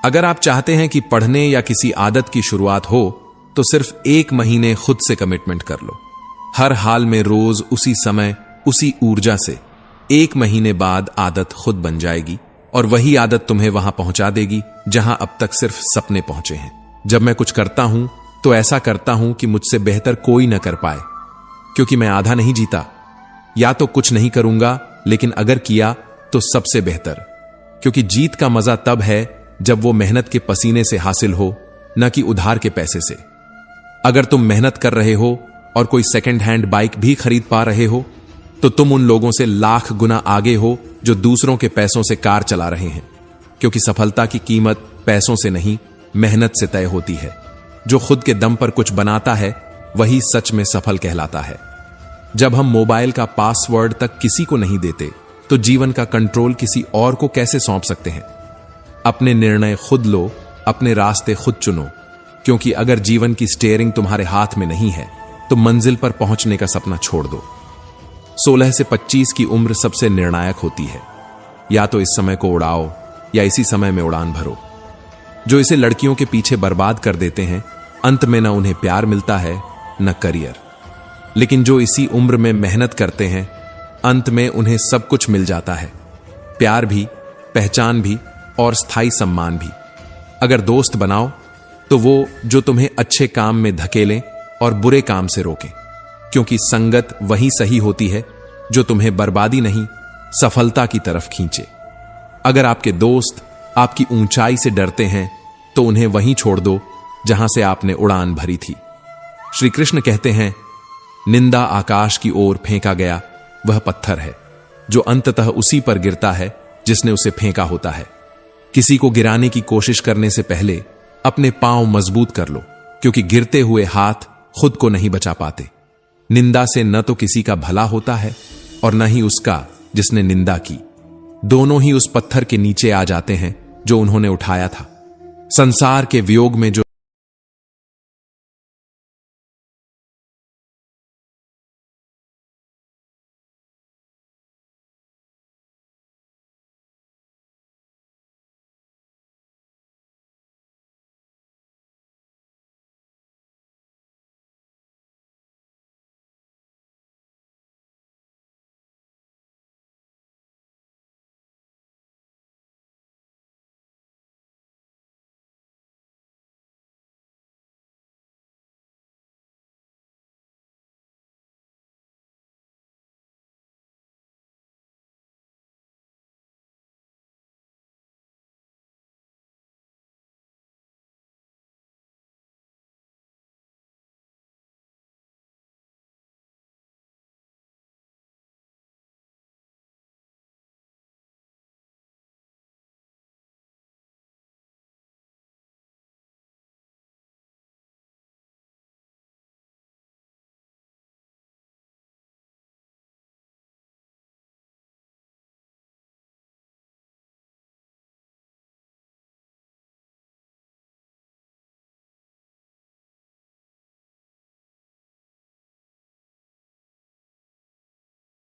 अगर आप चाहते हैं कि पढ़ने या किसी आदत की शुरुआत हो तो सिर्फ 1 महीने खुद से कमिटमेंट कर लो। हर हाल में रोज उसी समय उसी ऊर्जा से 1 महीने बाद आदत खुद बन जाएगी, और वही आदत तुम्हें वहां पहुंचा देगी जहां अब तक सिर्फ सपने पहुंचे हैं। जब मैं कुछ करता हूं तो ऐसा करता हूं कि मुझसे बेहतर कोई न कर पाए, क्योंकि मैं आधा नहीं जीता। या तो कुछ नहीं करूंगा, लेकिन अगर किया तो सबसे बेहतर, क्योंकि जीत का मजा तब है जब वो मेहनत के पसीने से हासिल हो, न कि उधार के पैसे से। अगर तुम मेहनत कर रहे हो और कोई सेकंड हैंड बाइक भी खरीद पा रहे हो तो तुम उन लोगों से लाख गुना आगे हो जो दूसरों के पैसों से कार चला रहे हैं, क्योंकि सफलता की कीमत पैसों से नहीं, मेहनत से तय होती है। जो खुद के दम पर कुछ बनाता है वही सच में सफल कहलाता है। जब हम मोबाइल का पासवर्ड तक किसी को नहीं देते तो जीवन का कंट्रोल किसी और को कैसे सौंप सकते हैं? अपने निर्णय खुद लो, अपने रास्ते खुद चुनो, क्योंकि अगर जीवन की स्टीयरिंग तुम्हारे हाथ में नहीं है तो मंजिल पर पहुंचने का सपना छोड़ दो। 16 से 25 की उम्र सबसे निर्णायक होती है। या तो इस समय को उड़ाओ या इसी समय में उड़ान भरो। जो इसे लड़कियों के पीछे बर्बाद कर देते हैं, अंत में न उन्हें प्यार मिलता है न करियर। लेकिन जो इसी उम्र में मेहनत करते हैं, अंत में उन्हें सब कुछ मिल जाता है, प्यार भी, पहचान भी और स्थायी सम्मान भी। अगर दोस्त बनाओ तो वो जो तुम्हें अच्छे काम में धकेलें और बुरे काम से रोकें, क्योंकि संगत वही सही होती है जो तुम्हें बर्बादी नहीं सफलता की तरफ खींचे। अगर आपके दोस्त आपकी ऊंचाई से डरते हैं तो उन्हें वहीं छोड़ दो जहां से आपने उड़ान भरी थी। श्री कृष्ण कहते हैं, निंदा आकाश की ओर फेंका गया वह पत्थर है जो अंततः उसी पर गिरता है जिसने उसे फेंका होता है। किसी को गिराने की कोशिश करने से पहले अपने पांव मजबूत कर लो, क्योंकि गिरते हुए हाथ खुद को नहीं बचा पाते। निंदा से न तो किसी का भला होता है और न ही उसका जिसने निंदा की। दोनों ही उस पत्थर के नीचे आ जाते हैं जो उन्होंने उठाया था। संसार के वियोग में जो